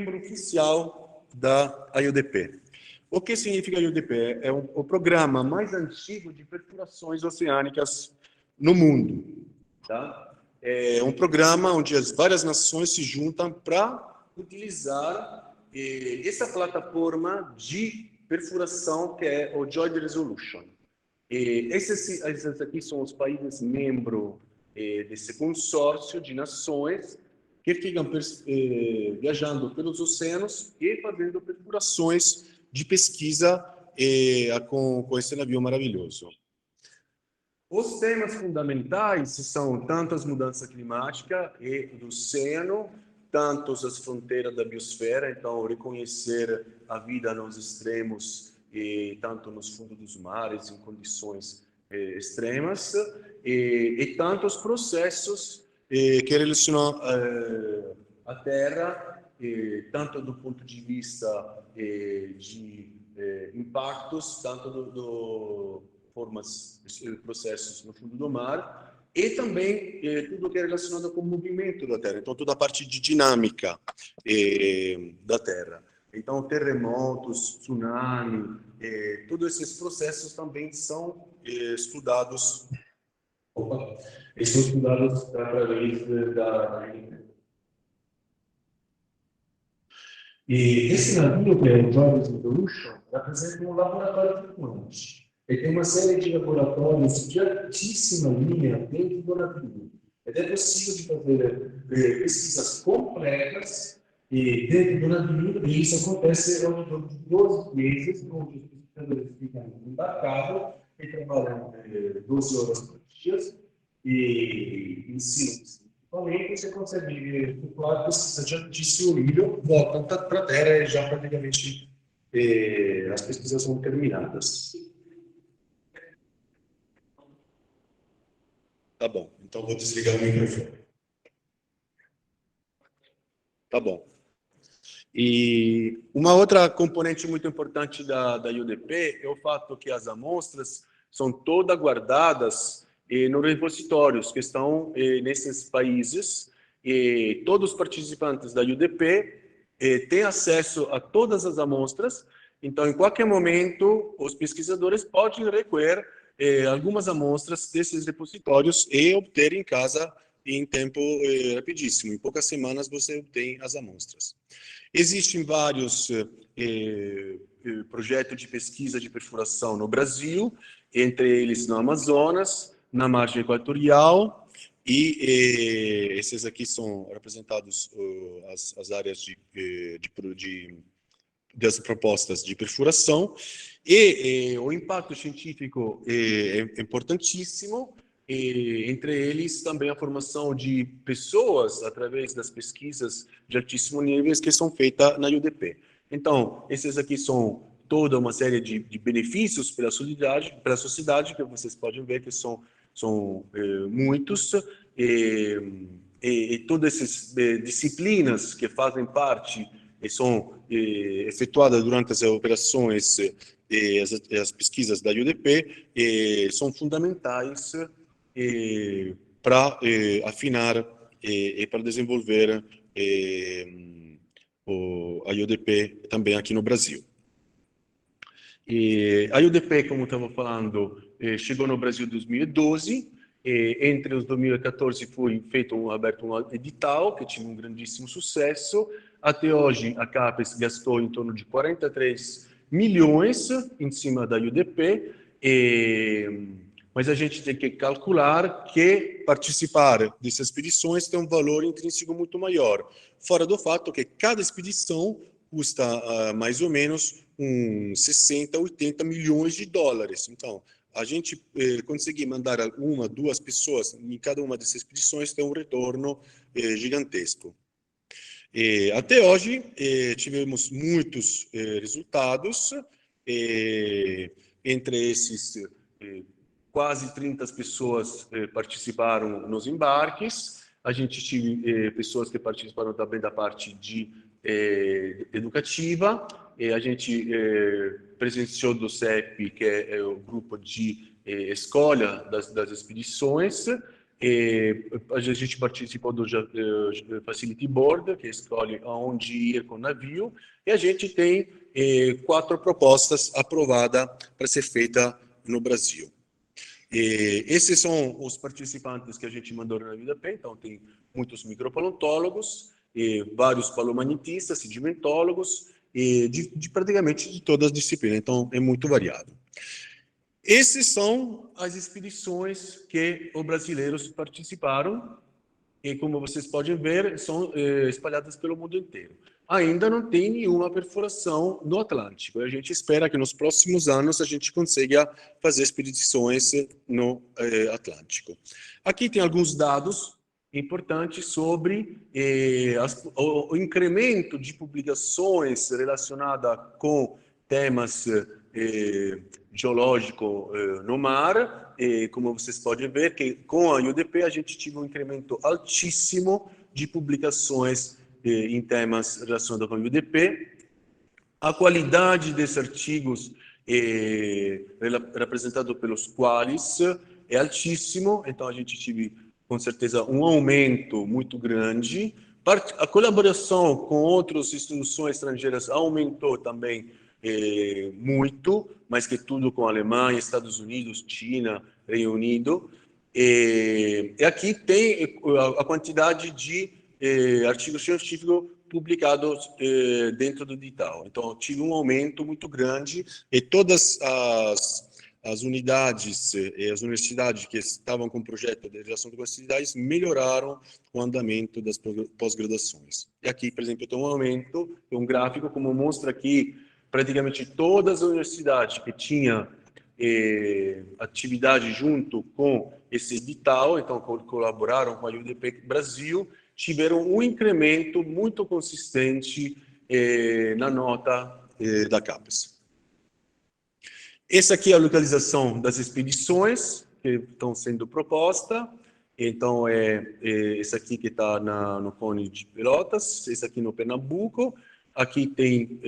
membro oficial da IODP. O que significa a IODP? É o programa mais antigo de perfurações oceânicas no mundo. Tá? É um programa onde as várias nações se juntam para utilizar essa plataforma de perfuração que é o Joint Resolution. Esses aqui são os países membros desse consórcio de nações que ficam viajando pelos oceanos e fazendo perfurações de pesquisa com esse navio maravilhoso. Os temas fundamentais são tanto as mudanças climáticas e do oceano, tanto as fronteiras da biosfera, então reconhecer a vida nos extremos, tanto nos fundos dos mares, em condições extremas, e tanto os processos que relacionam a Terra, tanto do ponto de vista de impactos, tanto do formas, processos no fundo do mar, e também tudo que é relacionado com o movimento da Terra, então toda a parte de dinâmica da Terra. Então, terremotos, tsunami, todos esses processos também são estudados. São estudados através da E esse navio, que é o Joint Resolution, representa um laboratório flutuante. Ele tem uma série de laboratórios de altíssima linha dentro do navio. É possível de fazer pesquisas completas dentro do navio, e isso acontece ao longo de 12 meses, onde os pesquisadores ficam embarcados e trabalham 12 horas por dia, e ensinam principalmente você consegue calcular a pesquisa de altíssimo nível, voltam para a Terra e já praticamente as pesquisas são terminadas. Tá bom, então vou desligar o microfone. Tá bom. E uma outra componente muito importante da IODP é o fato que as amostras são todas guardadas nos repositórios que estão nesses países, e todos os participantes da IODP têm acesso a todas as amostras. Então, em qualquer momento, os pesquisadores podem recolher algumas amostras desses repositórios e obter em casa em tempo rapidíssimo. Em poucas semanas você obtém as amostras. Existem vários projetos de pesquisa de perfuração no Brasil, entre eles no Amazonas, na margem equatorial, e esses aqui são representados as áreas das propostas de perfuração, e o impacto científico é importantíssimo, entre eles também a formação de pessoas através das pesquisas de altíssimo nível que são feitas na IODP. Então, esses aqui são toda uma série de benefícios para a sociedade, que vocês podem ver que são muitos, e todas essas disciplinas que fazem parte e são efetuadas durante as operações e as pesquisas da IODP são fundamentais para afinar e para desenvolver a IODP também aqui no Brasil. A IODP, como estava falando, chegou no Brasil em 2012. Entre os 2014 foi aberto um edital que tinha um grandíssimo sucesso. Até hoje, a CAPES gastou em torno de 43 milhões em cima da IODP, mas a gente tem que calcular que participar dessas expedições tem um valor intrínseco muito maior, fora do fato que cada expedição custa mais ou menos uns 60, 80 milhões de dólares. Então, a gente conseguir mandar uma, duas pessoas em cada uma dessas expedições tem um retorno gigantesco. Até hoje, tivemos muitos resultados, entre esses, quase 30 pessoas participaram nos embarques. A gente teve pessoas que participaram também da parte educativa. A gente presenciou do CEP, que é o grupo de Escola das expedições, A gente participou do Facility Board, que escolhe aonde ir com o navio, e a gente tem 4 propostas aprovadas para ser feita no Brasil. Esses são os participantes que a gente mandou na IODP, então tem muitos micropaleontólogos, vários palomagnetistas, sedimentólogos, praticamente de todas as disciplinas, então é muito variado. Esses são as expedições que os brasileiros participaram, e como vocês podem ver, são espalhadas pelo mundo inteiro. Ainda não tem nenhuma perfuração no Atlântico. A gente espera que nos próximos anos a gente consiga fazer expedições no Atlântico. Aqui tem alguns dados importantes sobre o incremento de publicações relacionadas com temas geológico no mar, e como vocês podem ver, que com a IODP a gente teve um incremento altíssimo de publicações em temas relacionados com a IODP. A qualidade desses artigos representado pelos quais é altíssimo, então a gente teve com certeza um aumento muito grande. A colaboração com outras instituições estrangeiras aumentou também muito, mais que tudo com a Alemanha, Estados Unidos, China, Reino Unido. E aqui tem a quantidade de artigos científicos publicados dentro do digital. Então, tive um aumento muito grande e todas as unidades e as universidades que estavam com o projeto de relação com as cidades melhoraram o andamento das pós-graduações. E aqui, por exemplo, tem um aumento, tem um gráfico como mostra aqui praticamente todas as universidades que tinham atividade junto com esse edital, então colaboraram com a IODP Brasil, tiveram um incremento muito consistente na nota da CAPES. Essa aqui é a localização das expedições que estão sendo propostas. Então, esse aqui que está no Cone de Pelotas, esse aqui no Pernambuco. Aqui tem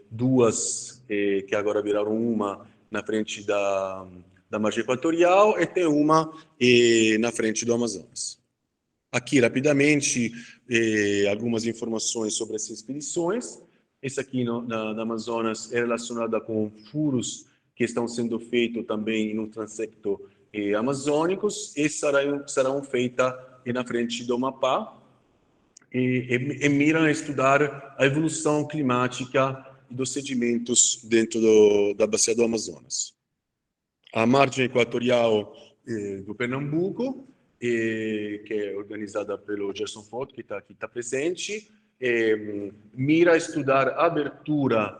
2 que agora viraram uma na frente da margem equatorial e tem uma na frente do Amazonas. Aqui, rapidamente, algumas informações sobre essas expedições. Esse aqui na Amazonas é relacionado com furos que estão sendo feitos também no transecto amazônicos e serão feitas na frente do Amapá e miram a estudar a evolução climática dos sedimentos dentro da bacia do Amazonas. A margem equatorial do Pernambuco, que é organizada pelo Gerson Foto, que está aqui presente, mira a estudar a abertura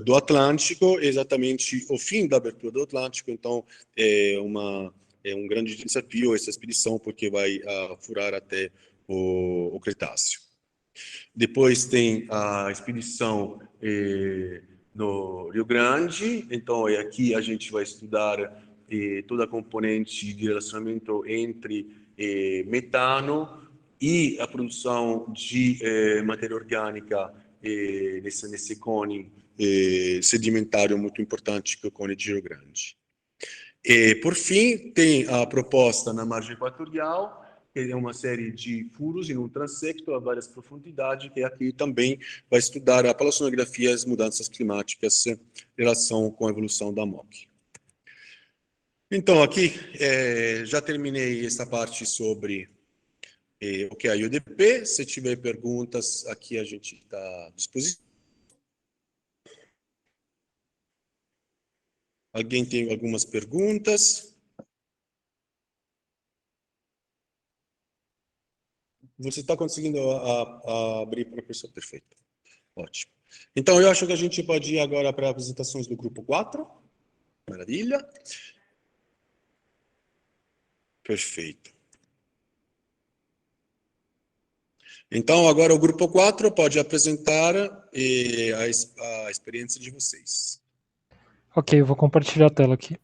do Atlântico, exatamente o fim da abertura do Atlântico. Então, é um grande desafio essa expedição, porque vai furar até o Cretáceo. Depois tem a expedição no Rio Grande. Então, aqui a gente vai estudar toda a componente de relacionamento entre metano e a produção de matéria orgânica nesse cone sedimentário muito importante, que é o cone de Rio Grande. Por fim, tem a proposta na margem equatorial, que é uma série de furos em um transecto a várias profundidades, que aqui também vai estudar a paleoceanografia e as mudanças climáticas em relação com a evolução da MOC. Então, aqui já terminei essa parte sobre o que é a IODP. Se tiver perguntas, aqui a gente está à disposição. Alguém tem algumas perguntas? Você está conseguindo abrir para a pessoa? Perfeito. Ótimo. Então, eu acho que a gente pode ir agora para apresentações do grupo 4. Maravilha. Perfeito. Então, agora o grupo 4 pode apresentar a experiência de vocês. Ok, eu vou compartilhar a tela aqui.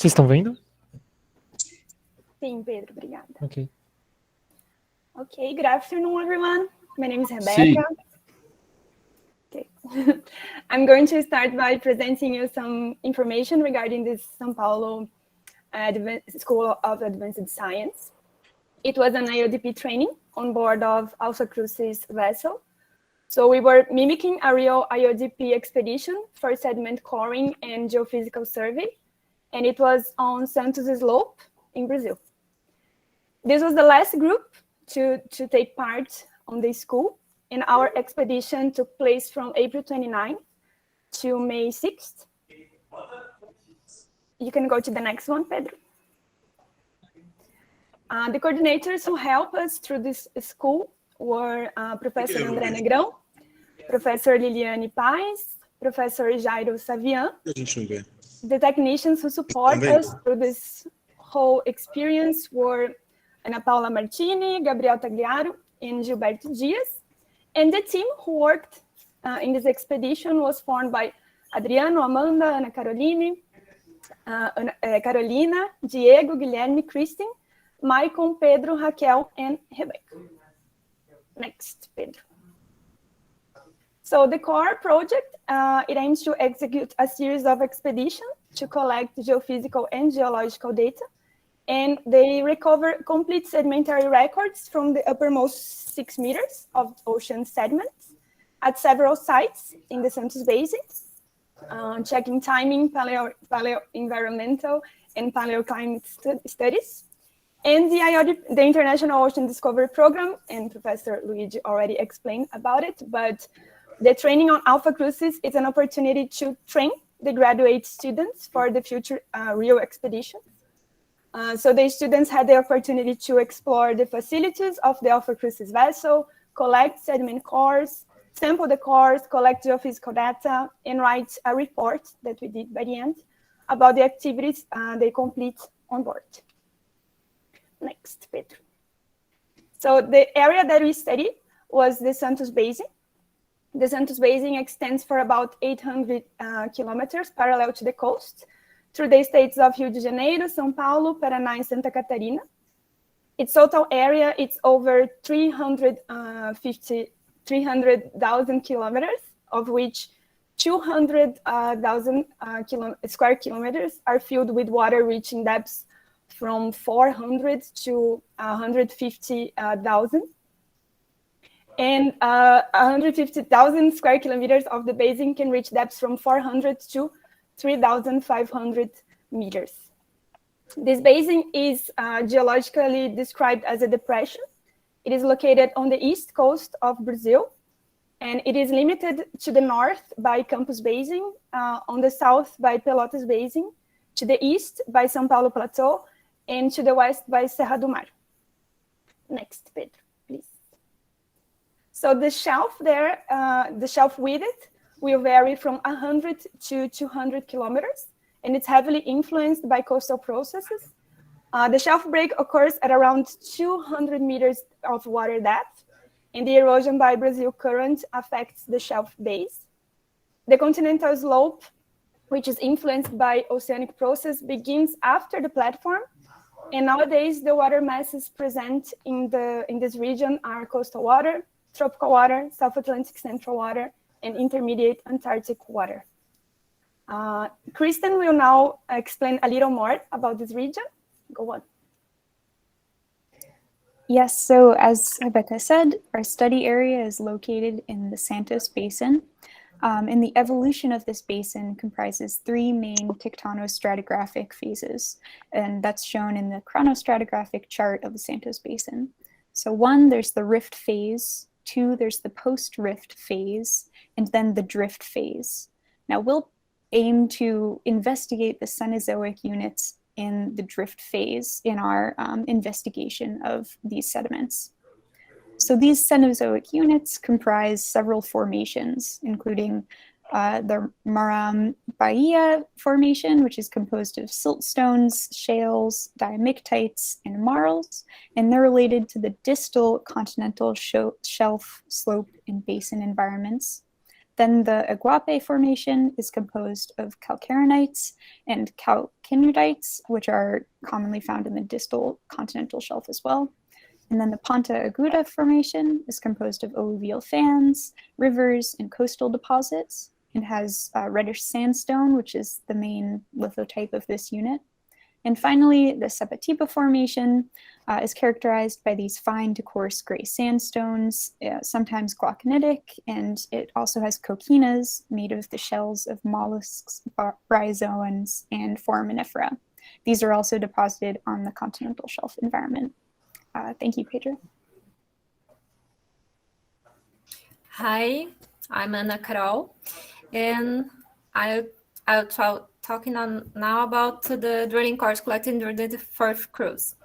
Vocês estão vendo? Sim, Pedro, obrigada. Ok. Okay, good afternoon, everyone. My name is Rebecca. Okay. I'm going to start by presenting you some information regarding this São Paulo School of Advanced Science. It was an IODP training on board of Alpha Crucis vessel. So we were mimicking a real IODP expedition for sediment coring and geophysical survey, and it was on Santos Slope in Brazil. This was the last group to take part on the school, and our expedition took place from April 29 to May 6th. You can go to the next one, Pedro. The coordinators who helped us through this school were Professor André Negrão, Professor Liliane Paz, Professor Jairo Savian. The technicians who support us through this whole experience were Ana Paula Martini, Gabriel Tagliaro, and Gilberto Dias. And the team who worked in this expedition was formed by Adriano, Amanda, Ana Caroline, Carolina, Diego, Guilherme, Kristen, Maicon, Pedro, Raquel, and Rebecca. Next, Pedro. So the core project, it aims to execute a series of expeditions to collect geophysical and geological data, and they recover complete sedimentary records from the uppermost 6 meters of ocean sediments at several sites in the Santos Basin, checking timing, paleo-environmental, and paleoclimate studies. And the IODP, the International Ocean Discovery Program, and Professor Luigi already explained about it, but the training on Alpha Crucis is an opportunity to train the graduate students for the future real expedition. So the students had the opportunity to explore the facilities of the Alpha Crucis vessel, collect sediment cores, sample the cores, collect geophysical data, and write a report that we did by the end about the activities they complete on board. Next, Pedro. So the area that we studied was the Santos Basin. The Santos Basin extends for about 800 kilometers parallel to the coast through the states of Rio de Janeiro, São Paulo, Paraná, and Santa Catarina. Its total area is over 300,000 kilometers, of which 200,000 square kilometers are filled with water reaching depths from 400 to 150,000. And 150,000 square kilometers of the basin can reach depths from 400 to 3,500 meters. This basin is geologically described as a depression. It is located on the east coast of Brazil, and it is limited to the north by Campos Basin, on the south by Pelotas Basin, to the east by São Paulo Plateau, and to the west by Serra do Mar. Next, Pedro, please. So the shelf there, the shelf width will vary from 100 to 200 kilometers, and it's heavily influenced by coastal processes. The shelf break occurs at around 200 meters of water depth, and the erosion by Brazil current affects the shelf base. The continental slope, which is influenced by oceanic process, begins after the platform. And nowadays, the water masses present in this region are coastal water, tropical water, South Atlantic Central water, and intermediate Antarctic water. Kristen will now explain a little more about this region. Go on. Yes, so as Rebecca said, our study area is located in the Santos Basin. And the evolution of this basin comprises 3 main tectonostratigraphic phases, and that's shown in the chronostratigraphic chart of the Santos Basin. So 1, there's the rift phase, 2, there's the post-rift phase, and then the drift phase. Now we'll aim to investigate the Cenozoic units in the drift phase in our investigation of these sediments. So these Cenozoic units comprise several formations, including the Maram Bahia formation, which is composed of siltstones, shales, diamictites, and marls, and they're related to the distal continental shelf, slope, and basin environments. Then the Iguape Formation is composed of calcarenites and calcinidites, which are commonly found in the distal continental shelf as well. And then the Ponta Aguda Formation is composed of alluvial fans, rivers, and coastal deposits, and has reddish sandstone, which is the main lithotype of this unit. And finally, the Sepetiba Formation is characterized by these fine to coarse gray sandstones, sometimes glauconitic, and it also has coquinas made of the shells of mollusks, bryozoans, and foraminifera. These are also deposited on the continental shelf environment. Thank you, Pedro. Hi, I'm Ana Carol, and I'll talking now about the drilling cores collected during the fourth cruise.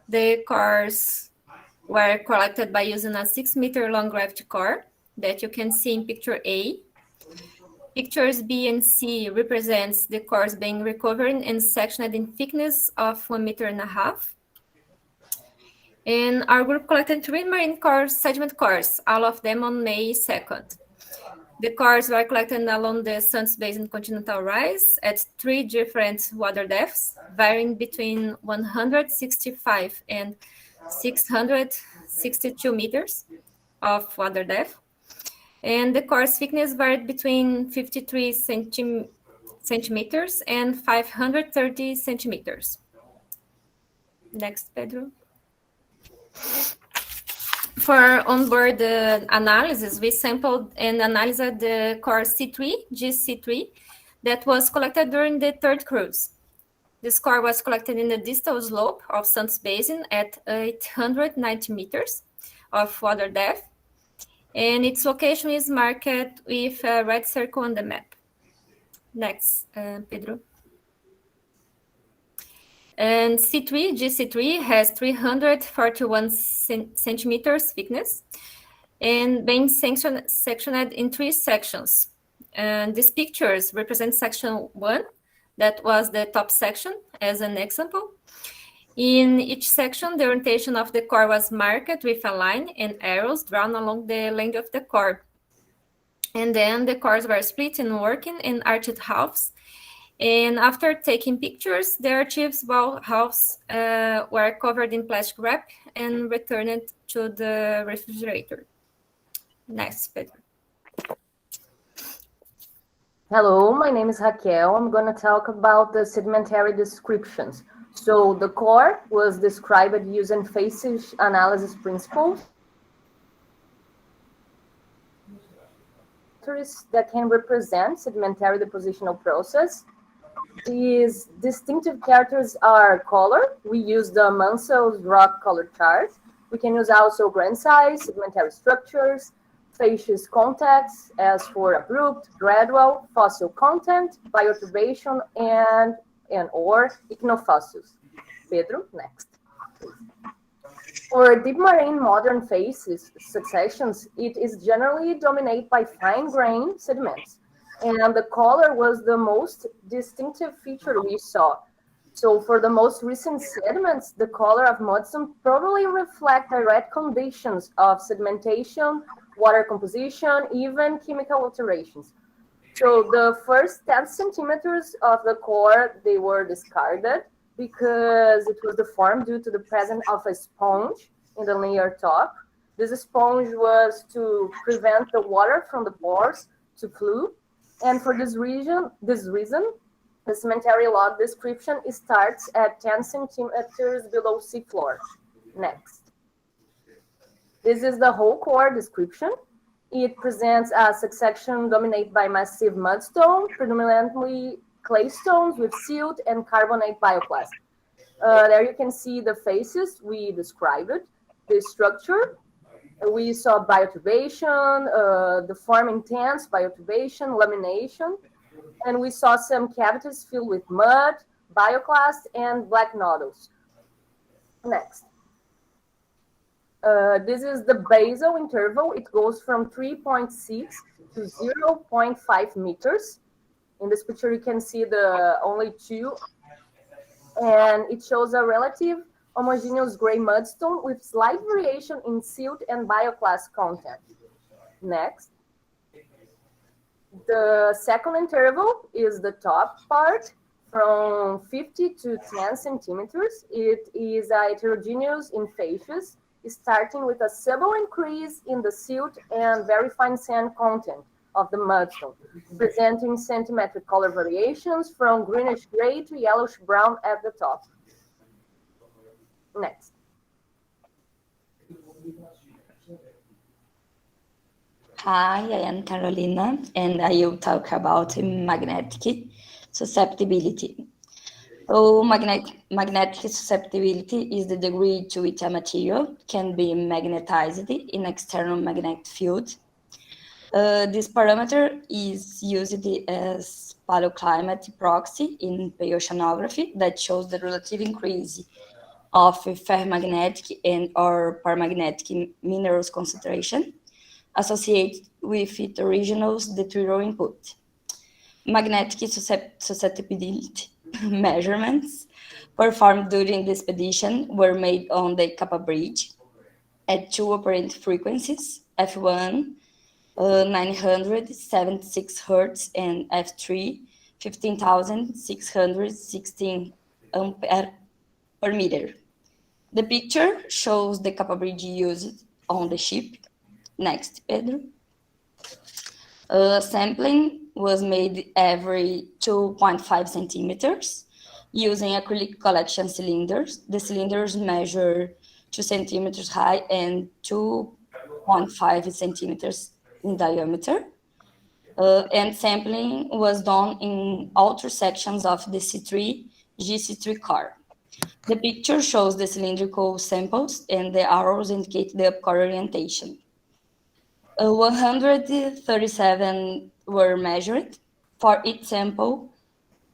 The cores were collected by using a 6-meter long gravity core that you can see in picture A. Pictures B and C represents the cores being recovered and sectioned in thickness of 1.5 meters. And our group collected 3 marine cores, sediment cores, all of them on May 2nd. The cores were collected along the Santos Basin continental rise at 3 different water depths, varying between 165 and 662 meters of water depth. And the core's thickness varied between 53 centimeters and 530 centimeters. Next, Pedro. For onboard analysis, we sampled and analyzed the core C3, GC3, that was collected during the third cruise. This core was collected in the distal slope of Santos Basin at 890 meters of water depth, and its location is marked with a red circle on the map. Next, Pedro. And C3, GC3 has 341 centimeters thickness and being sectioned in 3 sections. And these pictures represent section 1, that was the top section as an example. In each section, the orientation of the core was marked with a line and arrows drawn along the length of the core. And then the cores were split in working and arched halves. And after taking pictures, the archives halves were covered in plastic wrap and returned to the refrigerator. Next, Pedro. Hello, my name is Raquel. I'm going to talk about the sedimentary descriptions. So the core was described using facies analysis principles that can represent sedimentary depositional process. These distinctive characters are color. We use the Mansell's rock color chart. We can use also grain size, sedimentary structures, facies contacts, as for abrupt, gradual, fossil content, bioturbation, and or ichnofossils. Pedro, next. For deep marine modern facies successions, it is generally dominated by fine grain sediments. And the color was the most distinctive feature we saw. So for the most recent sediments, the color of mudstone probably reflect direct conditions of sedimentation, water composition, even chemical alterations. So the first 10 centimeters of the core, they were discarded because it was deformed due to the presence of a sponge in the layer top. This sponge was to prevent the water from the pores to flow. And for this reason, the sedimentary log description starts at 10 centimeters below seafloor. Next. This is the whole core description. It presents a succession dominated by massive mudstone, predominantly clay stones with silt and carbonate bioclast. There you can see the faces we described, the structure. We saw bioturbation, the form intense, bioturbation, lamination, and we saw some cavities filled with mud, bioclast, and black nodules. Next. This is the basal interval. It goes from 3.6 to 0.5 meters. In this picture, you can see the only 2, and it shows a relative homogeneous gray mudstone with slight variation in silt and bioclast content. Next. The second interval is the top part from 50 to 10 centimeters. It is heterogeneous in facies, starting with a subtle increase in the silt and very fine sand content of the mudstone, presenting centimetric color variations from greenish gray to yellowish brown at the top. Next. Hi, I am Carolina, and I will talk about magnetic susceptibility. So magnetic susceptibility is the degree to which a material can be magnetized in external magnetic field. This parameter is used as paleoclimate proxy in paleoceanography that shows the relative increase of ferromagnetic and or paramagnetic minerals concentration associated with its original detrital input. Magnetic susceptibility measurements performed during the expedition were made on the Kappa Bridge at two apparent frequencies, F1 976 Hz and F3 15,616 ampere per meter. The picture shows the Kappa Bridge used on the ship. Next, Pedro. Sampling was made every 2.5 centimeters using acrylic collection cylinders. The cylinders measure 2 centimeters high and 2.5 centimeters in diameter. And sampling was done in outer sections of the C3 GC3 car. The picture shows the cylindrical samples and the arrows indicate the up core orientation. 137 were measured. For each sample,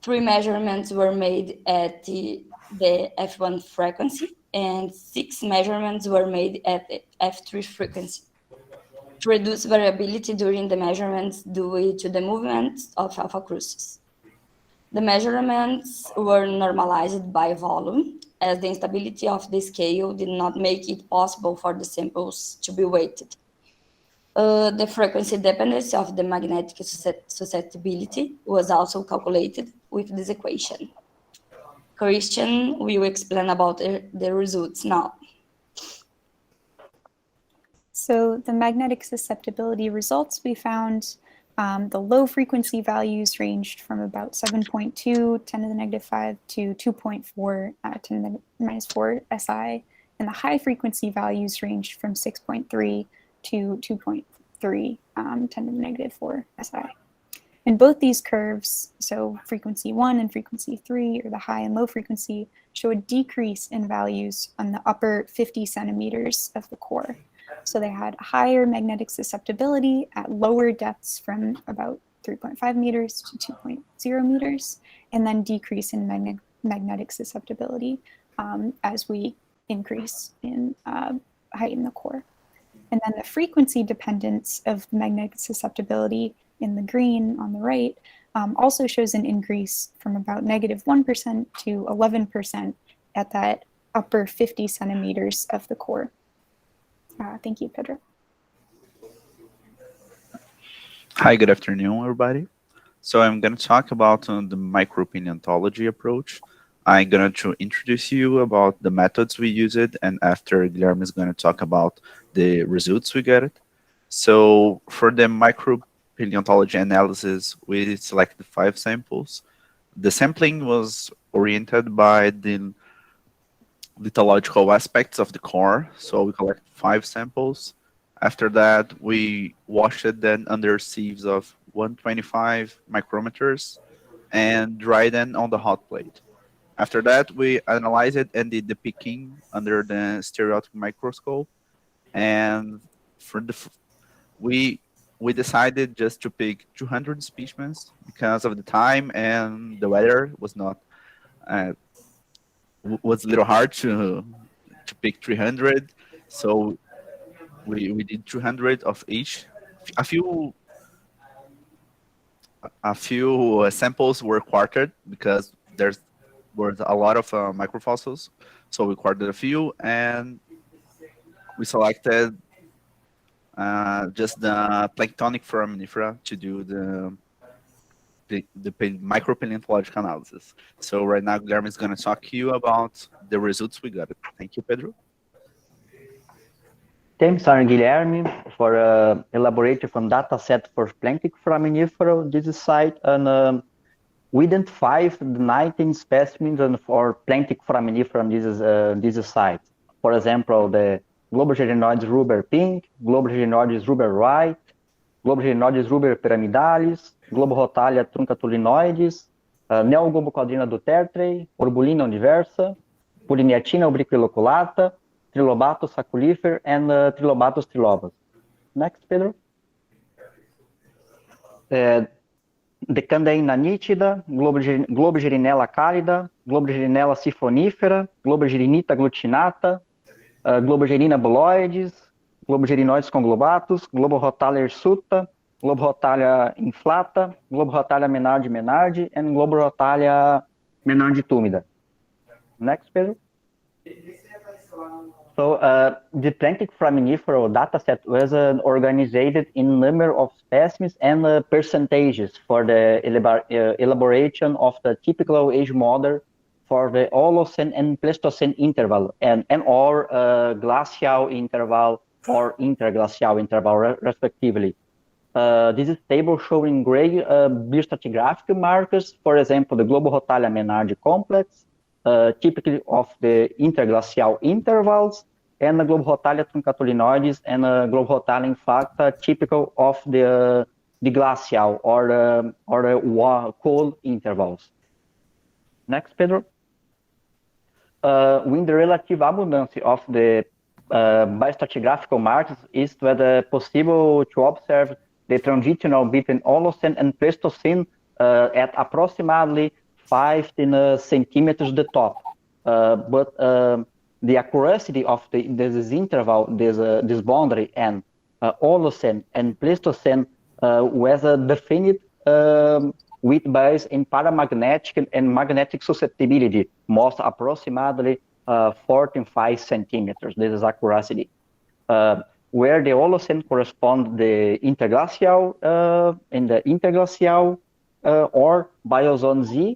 3 measurements were made at the F1 frequency and 6 measurements were made at the F3 frequency to reduce variability during the measurements due to the movement of Alpha Crucis. The measurements were normalized by volume, as the instability of the scale did not make it possible for the samples to be weighted. The frequency dependence of the magnetic susceptibility was also calculated with this equation. Christian will explain about the results now. So the magnetic susceptibility results, we found the low frequency values ranged from about 7.2 10 to the negative 5 to 2.4 10 to the minus 4 SI, and the high frequency values ranged from 6.3 to 2.3 10 to the negative 4 SI. In both these curves, so frequency 1 and frequency 3, or the high and low frequency, show a decrease in values on the upper 50 centimeters of the core. So they had higher magnetic susceptibility at lower depths from about 3.5 meters to 2.0 meters, and then decrease in magnetic susceptibility as we increase in height in the core. And then the frequency dependence of magnetic susceptibility in the green on the right also shows an increase from about negative 1% to 11% at that upper 50 centimeters of the core. Thank you, Pedro. Hi, good afternoon, everybody. So I'm going to talk about the micropaleontology approach. I'm going to introduce you about the methods we use it, and after Guilherme is going to talk about the results we get it. So for the micropaleontology analysis, we selected 5 samples. The sampling was oriented by the lithological aspects of the core, so we collected 5 samples. After that, we washed it then under sieves of 125 micrometers and dried them on the hot plate. After that, we analyzed it and did the picking under the stereoptic microscope. And for the we decided just to pick 200 specimens because of the time and the weather was not was a little hard to pick 300, so we did 200 of each. A few samples were quartered because there was a lot of microfossils, so we quartered a few and we selected just the planktonic foraminifera to do the micropaleontological analysis. So right now, Guilherme is going to talk to you about the results we got. Thank you, Pedro. Thanks, Guilherme, for elaborating from data set for planktic foraminifera. This is site, and we identified 19 specimens for planktic foraminifera. This is site. For example, the Globogerinoides ruber pink, Globogerinoides ruber white, Globogerinoides ruber pyramidalis, Globorotalia truncatulinoides, Neogloboquadrina do tertrei, Orbulina universa, Puliniatina obliquiloculata, Trilobatus saculifer, and Trilobatus trilobus. Next, Pedro. Decandeina nítida, Globogerinella cálida, Globogerinella sifonífera, Globogerinita glutinata, Globogerina buloides, Globogerinoides conglobatus, Globorotalia hirsuta, Globorotalia inflata, Globorotalia menardi, and Globorotalia menardi túmida. Next, Pedro. So the planktic foraminifera dataset was organized in number of specimens and percentages for the elaboration of the typical age model for the Holocene and Pleistocene interval and or glacial interval or interglacial interval respectively. This is table showing gray biostratigraphic markers, for example, the Globorotalia menardi complex, typically of the interglacial intervals, and the Globorotalia truncatulinoides and Globorotalia inflata, typical of the glacial or cold intervals. Next, Pedro. With the relative abundance of the biostratigraphical markers, is whether possible to observe the transitional between Holocene and Pleistocene at approximately 15 centimeters the top, but the accuracy of this interval, this boundary, and Holocene and Pleistocene was defined with base in paramagnetic and magnetic susceptibility, most approximately 45 centimeters. This is accuracy. Where the Holocene correspond the interglacial and the interglacial or biozone Z,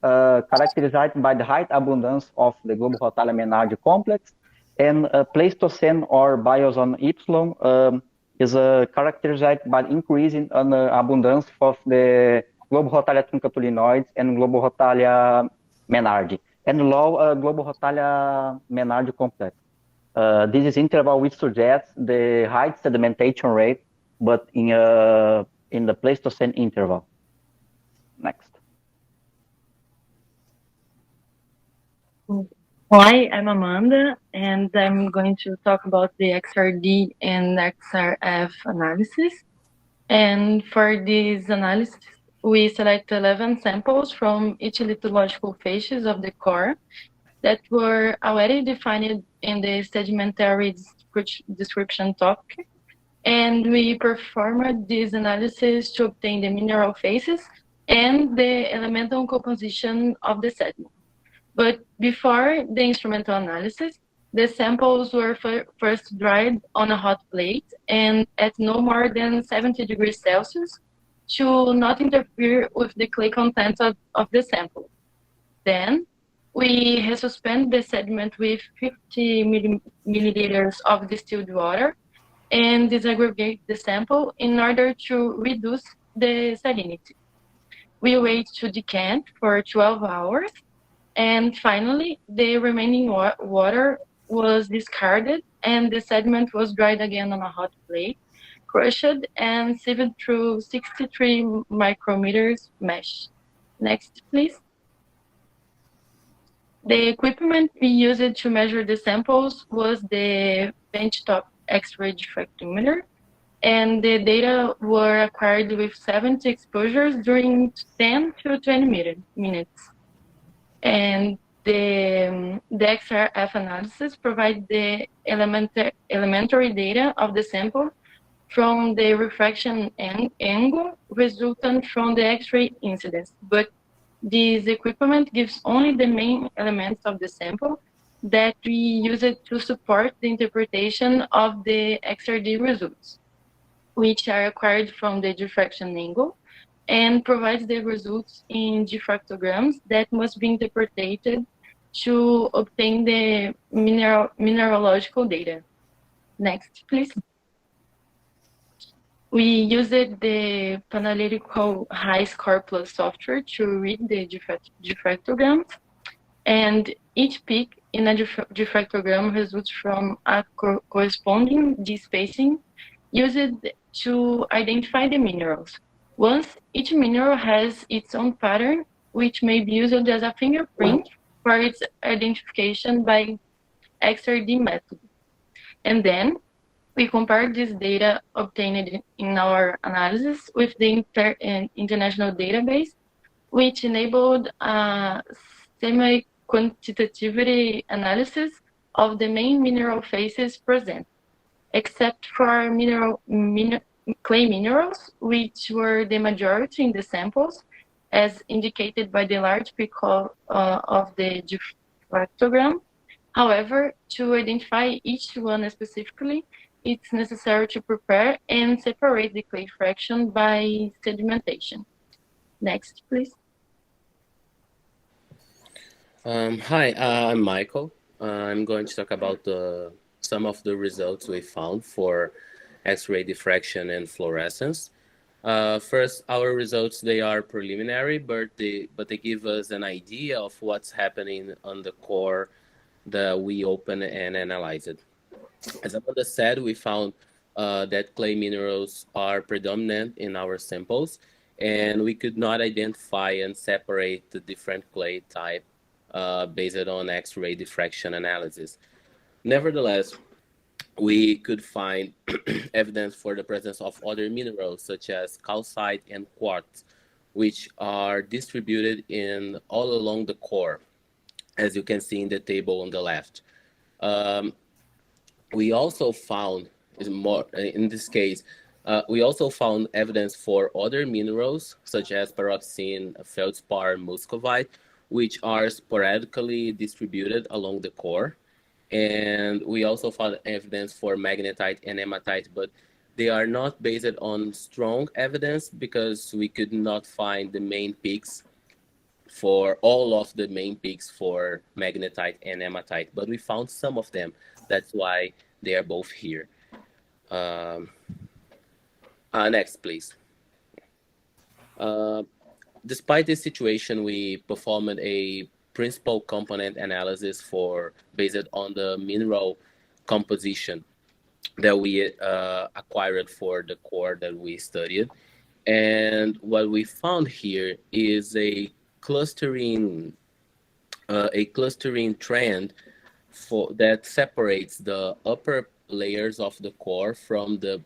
characterized by the high abundance of the Globorotalia menardi complex, and Pleistocene or biozone Y is characterized by increasing abundance of the Globorotalia truncatulinoides and Globorotalia menardi, and low Globorotalia menardi complex. This is interval which suggests the high sedimentation rate, but in the Pleistocene interval. Next. Hi, I'm Amanda, and I'm going to talk about the XRD and XRF analysis. And for this analysis, we select 11 samples from each lithological phase of the core that were already defined in the sedimentary description topic. And we performed this analysis to obtain the mineral phases and the elemental composition of the sediment. But before the instrumental analysis, the samples were first dried on a hot plate and at no more than 70 degrees Celsius to not interfere with the clay content of the sample. Then we resuspend the sediment with 50 milliliters of distilled water and disaggregate the sample in order to reduce the salinity. We wait to decant for 12 hours, and finally, the remaining water was discarded and the sediment was dried again on a hot plate, crushed and sieved through 63 micrometers mesh. Next, please. The equipment we used to measure the samples was the benchtop X-ray diffractometer, and the data were acquired with 70 exposures during 10 to 20 minutes. And the XRF analysis provides the elementary data of the sample from the refraction angle resultant from the X-ray incidence. But this equipment gives only the main elements of the sample that we use it to support the interpretation of the XRD results, which are acquired from the diffraction angle, and provides the results in diffractograms that must be interpreted to obtain the mineralogical data. Next, please. We used the Panalytical High Score Plus software to read the diffractograms, and each peak in a diffractogram results from a corresponding D-spacing used to identify the minerals. Once each mineral has its own pattern, which may be used as a fingerprint for its identification by XRD method. And then we compared this data obtained in our analysis with the international database, which enabled a semi-quantitativity analysis of the main mineral faces present, except for clay minerals, which were the majority in the samples, as indicated by the large peak of the diffractogram. However, to identify each one specifically, it's necessary to prepare and separate the clay fraction by sedimentation. Next, please. Hi, I'm Michael. I'm going to talk about some of the results we found for X-ray diffraction and fluorescence. First, our results, they are preliminary, but they give us an idea of what's happening on the core that we open and analyze it. As Amanda said, we found that clay minerals are predominant in our samples, and we could not identify and separate the different clay type based on X-ray diffraction analysis. Nevertheless, we could find evidence for the presence of other minerals such as calcite and quartz, which are distributed all along the core, as you can see in the table on the left. We also found, in this case, we also found evidence for other minerals such as pyroxene, feldspar, muscovite, which are sporadically distributed along the core. And we also found evidence for magnetite and hematite, but they are not based on strong evidence because we could not find the main peaks for all of the main peaks for magnetite and hematite, but we found some of them. That's why they are both here. Next, please. Despite this situation, we performed a principal component analysis based on the mineral composition that we acquired for the core that we studied. And what we found here is a clustering trend that separates the upper layers of the core from the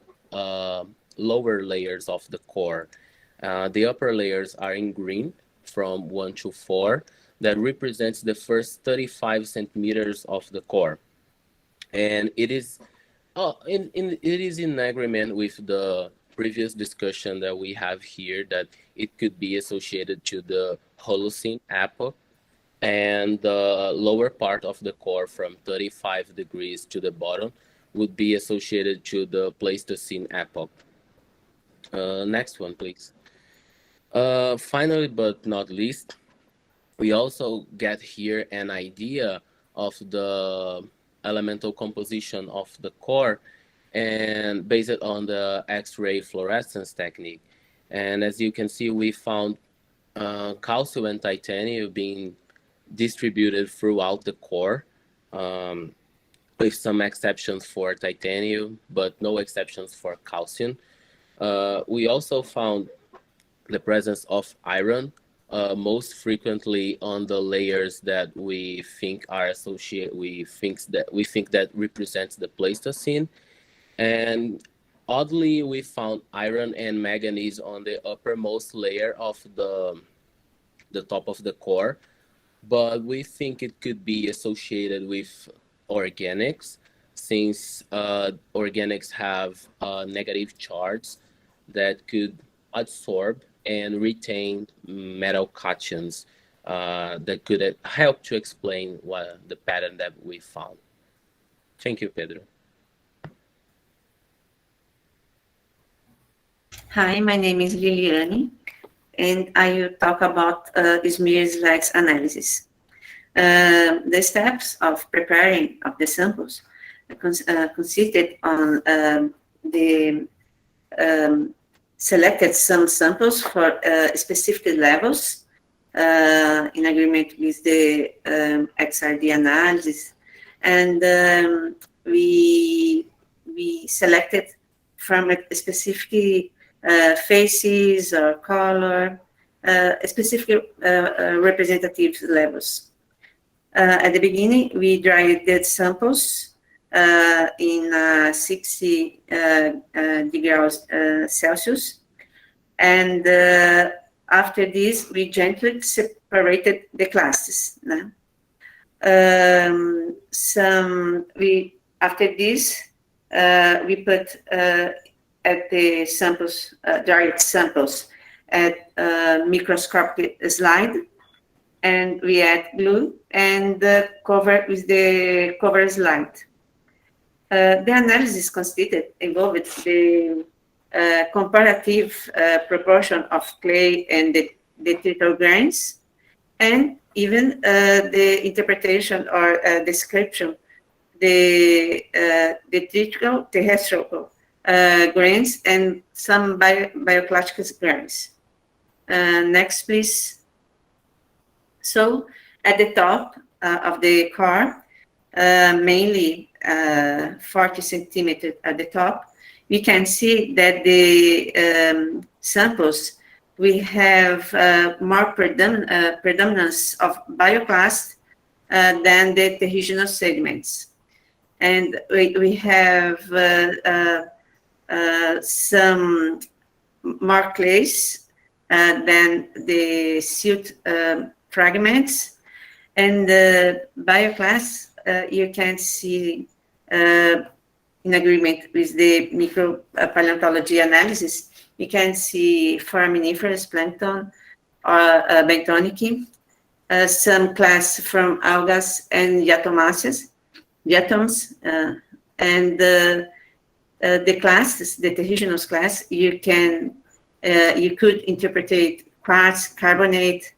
lower layers of the core. The upper layers are in green from 1 to 4. That represents the first 35 centimeters of the core. And it is in agreement with the previous discussion that we have here that it could be associated to the Holocene epoch, and the lower part of the core from 35 degrees to the bottom would be associated to the Pleistocene epoch. Next one, please. Finally, but not least, we also get here an idea of the elemental composition of the core and based on the X-ray fluorescence technique. And as you can see, we found calcium and titanium being distributed throughout the core, with some exceptions for titanium, but no exceptions for calcium. We also found the presence of iron, most frequently on the layers that we think are associated. We think that represents the Pleistocene, and oddly, we found iron and manganese on the uppermost layer of the top of the core, but we think it could be associated with organics, since organics have negative charges that could absorb and retain metal cations that could help to explain the pattern that we found. Thank you, Pedro. Hi, my name is Liliane, and I will talk about smear-slides analysis. The steps of preparing of the samples consisted on the selected some samples for specific levels in agreement with the XRD analysis, and we selected from a specific faces or color, specific representative levels. At the beginning, we dried the samples in 60 degrees Celsius, and after this, we gently separated the classes. After this, we put at the samples, dried samples, at microscopic slide, and we add glue and cover with the cover slide. The analysis involved the comparative proportion of clay and the detrital grains, and even the interpretation or description the detrital terrestrial grains and some bioclastic grains. Next, please. So at the top of the core, mainly 40 centimeters at the top, we can see that the samples, we have more predominance of bioclast than the terrestrial segments. And we have some more clays than the silt fragments, and the bioclast you can see in agreement with the micropaleontology analysis. You can see foraminiferous plankton or bentonic, some class from algas and diatoms, and the classes, the terrestrial class, you could interpret quartz, carbonate.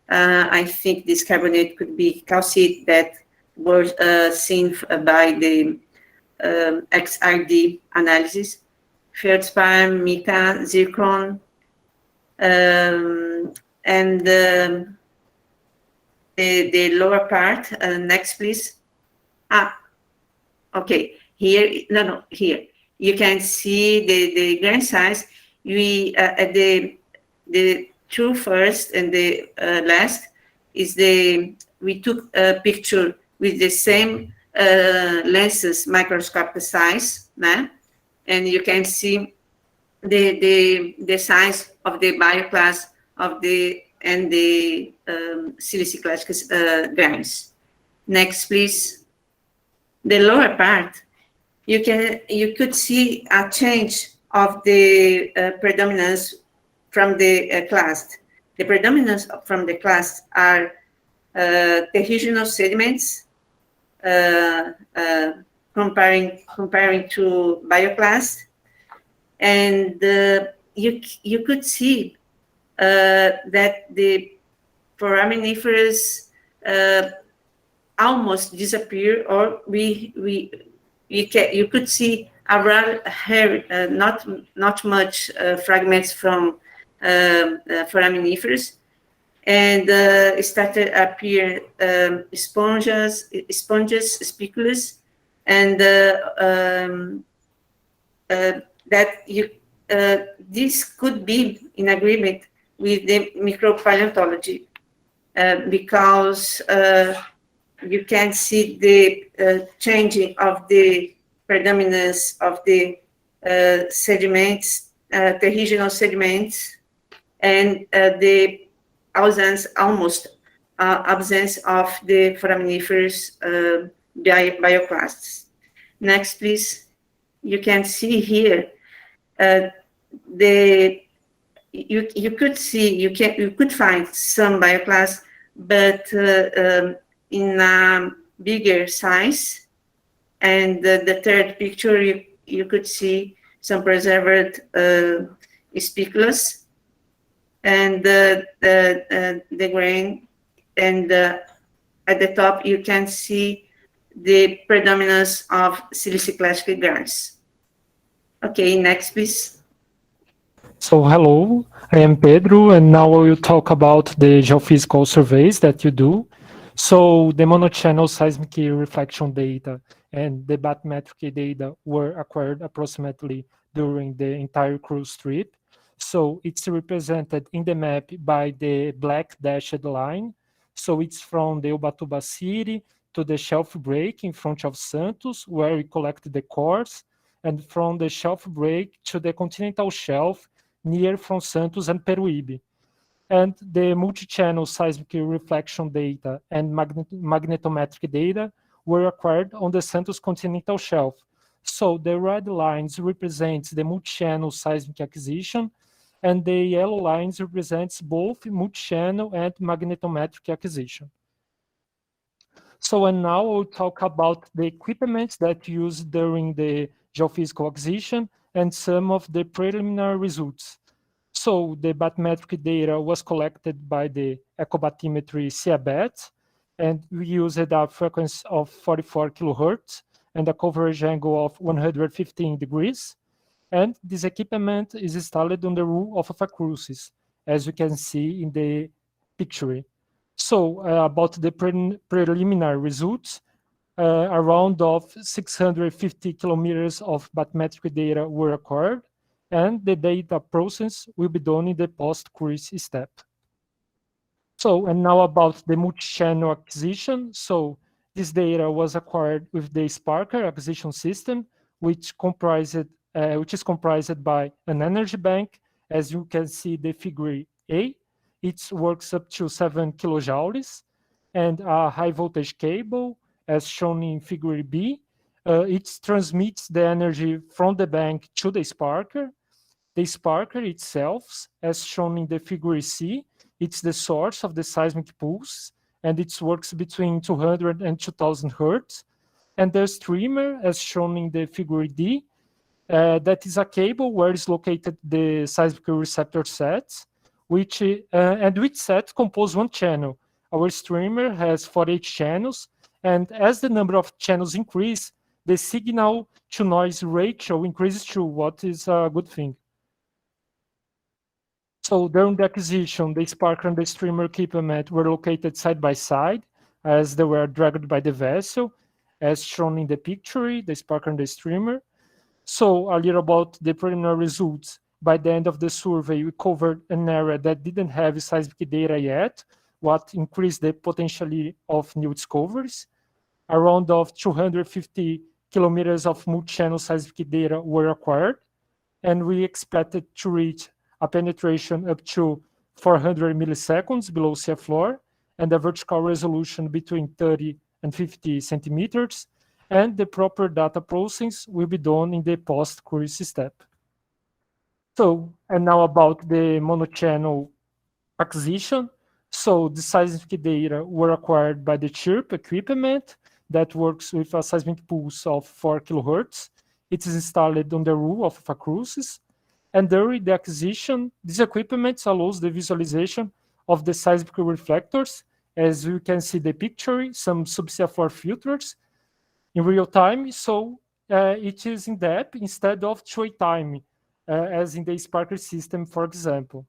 I think this carbonate could be calcite that was seen by the XRD analysis, feldspar, mica, zircon, and the lower part. Next, please. Okay. Here, here. You can see the grain size. We at the two first and the last is we took a picture with the same lenses microscopic size, and you can see the size of the bioclast of the siliciclastic grains. Next, please. The lower part, you could see a change of the predominance from the class. The predominance from the class are terrestrial sediments, comparing to bioclast, and you could see that the foraminiferous almost disappear, or you could see around not much fragments from foraminiferous, and started appear sponges, spicules, and that this could be in agreement with the micropaleontology, because you can see the changing of the predominance of the sediments, terrestrial sediments, and the absence of the foraminiferous bioclasts. Next, please. You can see here you could find some bioclasts but in a bigger size. And the third picture, you could see some preserved spiculas and the grain. And at the top, you can see the predominance of siliciclastic grains. Okay, next, please. So hello, I am Pedro, and now I will talk about the geophysical surveys that you do. So the monochannel seismic reflection data and the bathymetric data were acquired approximately during the entire cruise trip. So it's represented in the map by the black dashed line. So it's from the Ubatuba city to the shelf break in front of Santos, where we collected the cores, and from the shelf break to the continental shelf near from Santos and Peruíbe. And the multi-channel seismic reflection data and magnetometric data were acquired on the Santos continental shelf. So the red lines represent the multi-channel seismic acquisition, and the yellow lines represents both multi-channel and magnetometric acquisition. So, and now we'll talk about the equipment that used during the geophysical acquisition and some of the preliminary results. So the bathymetric data was collected by the ecobathymetry CIABAT, and we used a frequency of 44 kilohertz and a coverage angle of 115 degrees. And this equipment is installed on the roof of Alpha Crucis, as you can see in the picture. So about the preliminary results, around of 650 kilometers of bathymetric data were acquired, and the data process will be done in the post-cruise step. So, and now about the multi-channel acquisition. So this data was acquired with the Sparker acquisition system, which is comprised by an energy bank, as you can see the figure A. It works up to 7 kilojoules, and a high voltage cable, as shown in figure B. It transmits the energy from the bank to the Sparker. The Sparker itself, as shown in the figure C, it's the source of the seismic pulse, and it works between 200 and 2000 hertz. And the streamer, as shown in the figure D, that is a cable where is located the seismic receptor sets, which set compose one channel. Our streamer has 48 channels, and as the number of channels increase, the signal to noise ratio increases to what is a good thing. So during the acquisition, the Sparker and the streamer equipment were located side by side as they were dragged by the vessel, as shown in the picture, the Sparker and the streamer. So a little about the preliminary results. By the end of the survey, we covered an area that didn't have seismic data yet, what increased the potential of new discoveries. Around of 250 kilometers of multi-channel seismic data were acquired, and we expected to reach a penetration up to 400 milliseconds below seafloor, and a vertical resolution between 30 and 50 centimeters, and the proper data processing will be done in the post-cruise step. So, and now about the monochannel acquisition. So the seismic data were acquired by the CHIRP equipment that works with a seismic pulse of 4 kilohertz. It is installed on the roof of Alpha Crucis. And during the acquisition, this equipment allows the visualization of the seismic reflectors. As you can see the picture, some subsea floor filters in real time. So it is in depth instead of 2-way time, as in the Sparker system, for example.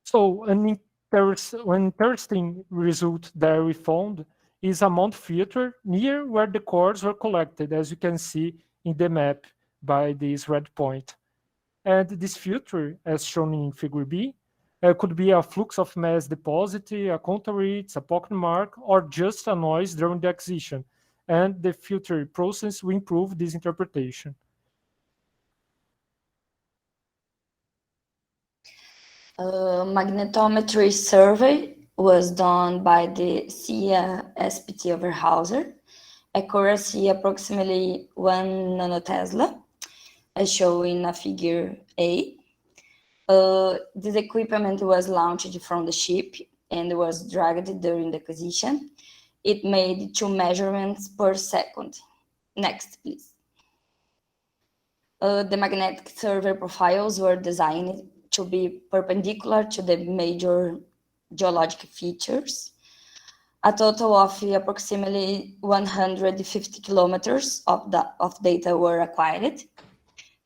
So an interesting result that we found is a mount filter near where the cores were collected, as you can see in the map by this red point. And this filter, as shown in figure B, could be a flux of mass deposit, a counterweight, a pocket mark, or just a noise during the acquisition. And the filter process will improve this interpretation. Magnetometry survey was done by the CIASPT Overhauser, accuracy approximately 1 nanotesla, as shown in a figure A. This equipment was launched from the ship and was dragged during the acquisition. It made 2 measurements per second. Next, please. The magnetic survey profiles were designed to be perpendicular to the major geologic features. A total of approximately 150 kilometers of data were acquired.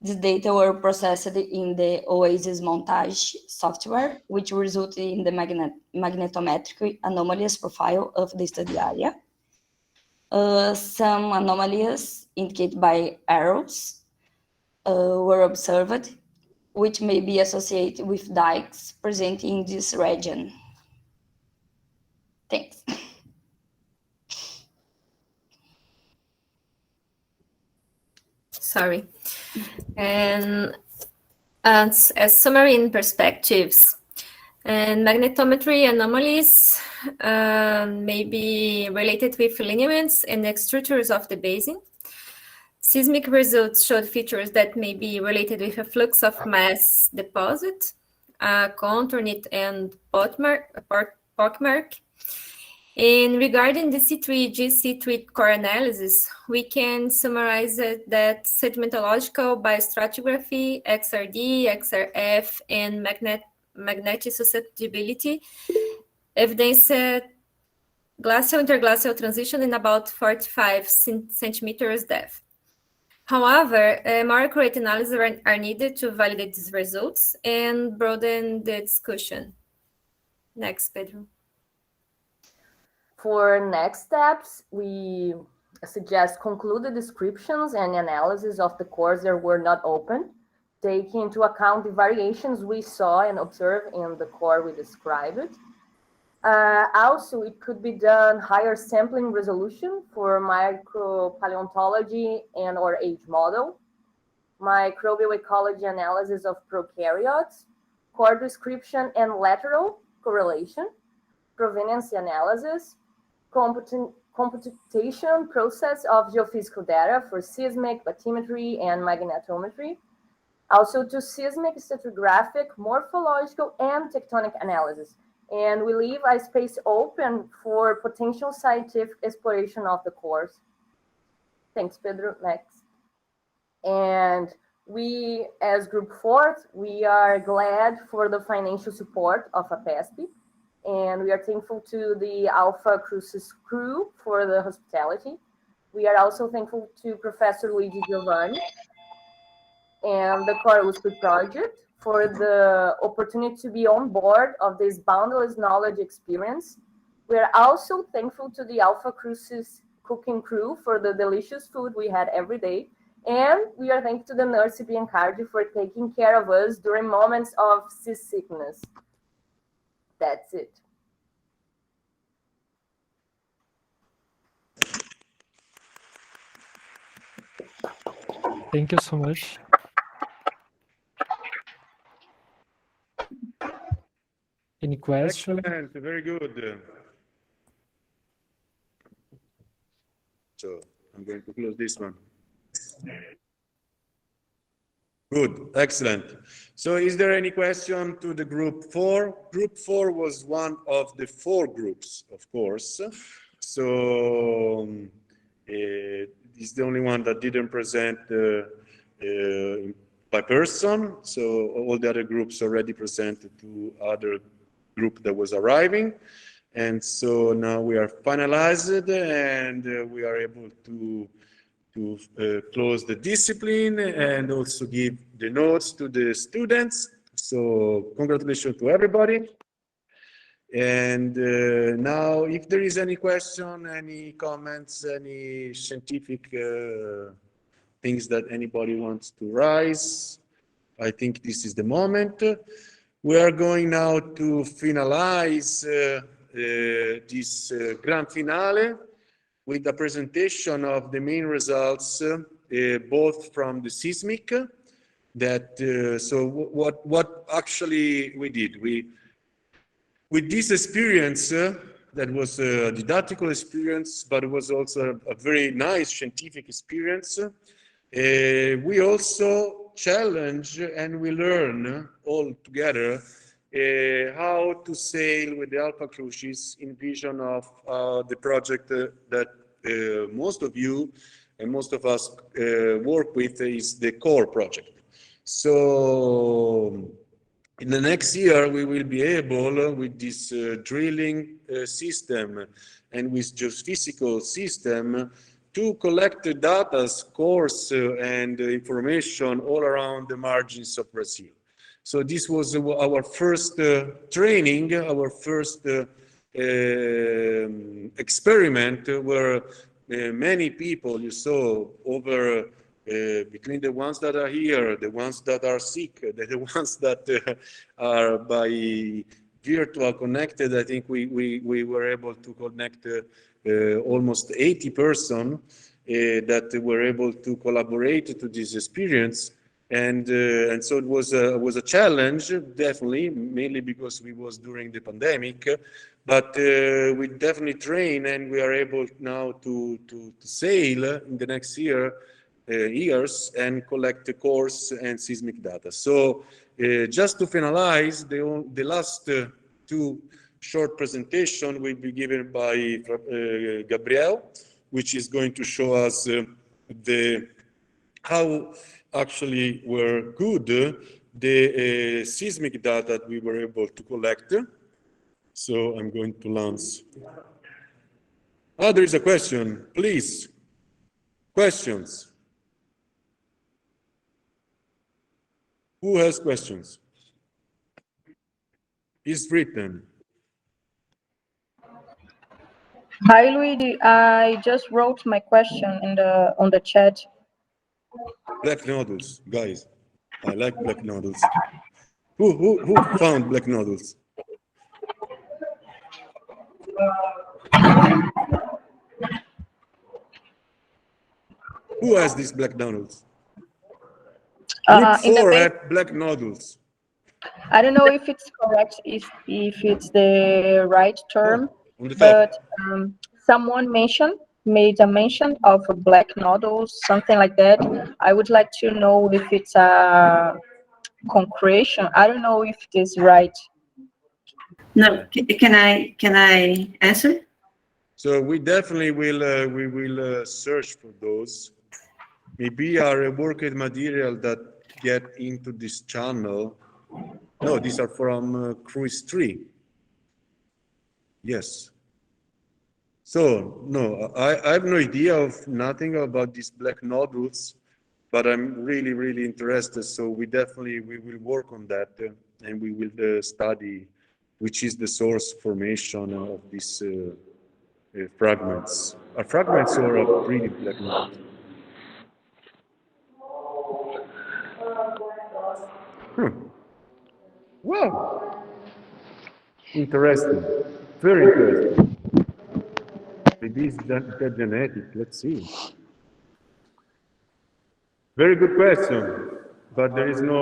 These data were processed in the OASIS montage software, which resulted in the magnetometric anomalies profile of the study area. Some anomalies indicated by arrows were observed, which may be associated with dikes present in this region. Thanks. Sorry. And as submarine perspectives, and magnetometry anomalies may be related with lineaments and structures of the basin. Seismic results showed features that may be related with a flux of mass deposit, contour and pockmark. And regarding the C3G-C3 core analysis, we can summarize that sedimentological biostratigraphy, XRD, XRF, and magnetic susceptibility evidence glacial interglacial transition in about 45 centimeters depth. However, more accurate analyses are needed to validate these results and broaden the discussion. Next, Pedro. For next steps, we suggest concluded descriptions and analysis of the cores that were not open, taking into account the variations we saw and observed in the core we described. Also, it could be done higher sampling resolution for micropaleontology and or age model, microbial ecology analysis of prokaryotes, core description and lateral correlation, proveniency analysis, computation process of geophysical data for seismic, bathymetry, and magnetometry. Also to seismic, stratigraphic, morphological, and tectonic analysis. And we leave a space open for potential scientific exploration of the cores. Thanks, Pedro. Next. And we, as Group 4, we are glad for the financial support of FAPESP. And we are thankful to the Alpha Crucis crew for the hospitality. We are also thankful to Professor Luigi Giovanni and the IO-USP project for the opportunity to be on board of this boundless knowledge experience. We are also thankful to the Alpha Crucis cooking crew for the delicious food we had every day. And we are thankful to the nurse Biancardi for taking care of us during moments of seasickness. That's it. Thank you so much. Any questions? Excellent, very good. So I'm going to close this one. Good, excellent. So is there any question to the group 4? Group 4 was one of the 4 groups, of course. So it's the only one that didn't present by person. So all the other groups already presented to other group that was arriving. And so now we are finalized and we are able to close the discipline and also give the notes to the students. So congratulations to everybody. And now if there is any question, any comments, any scientific things that anybody wants to raise, I think this is the moment. We are going now to finalize this grand finale with the presentation of the main results, both from the seismic, that, so what actually we did. With this experience, that was a didactical experience, but it was also a very nice scientific experience, we also challenge and we learn all together how to sail with the Alpha Crucis in vision of the project that most of you and most of us work with is the core project. So in the next year, we will be able, with this drilling system and with geophysical system, to collect the data, scores, and information all around the margins of Brazil. So this was our first training, our first experiment where many people, you saw, over between the ones that are here, the ones that are sick, the ones that are by virtual connected, I think we were able to connect almost 80 persons that were able to collaborate to this experience. And so it was a challenge, definitely, mainly because we was during the pandemic, but we definitely train and we are able now to sail in the next years and collect the cores and seismic data. So just to finalize, the last two short presentation will be given by Gabriel, which is going to show us how actually were good the seismic data that we were able to collect. So I'm going to launch. There is a question, please. Questions? Who has questions? It's written. Hi, Luigi. I just wrote my question on the chat. Black nodules, guys. I like black nodules. Who found black nodules? Who has these black nodules? Look for at black nodules. I don't know if it's correct, if it's the right term, but someone made a mention of black nodules, something like that. I would like to know if it's a concretion. I don't know if it is right. No, can I answer? So we definitely will search for those. Maybe our reworked material that get into this channel. No, these are from Cruise 3. Yes. So, no, I have no idea of nothing about these black nodules, but I'm really, really interested. So we will work on that and we will study which is the source formation of these fragments. Are fragments or a 3D black node? Wow. Interesting. Very interesting. Maybe it's that genetic. Let's see. Very good question, but there is no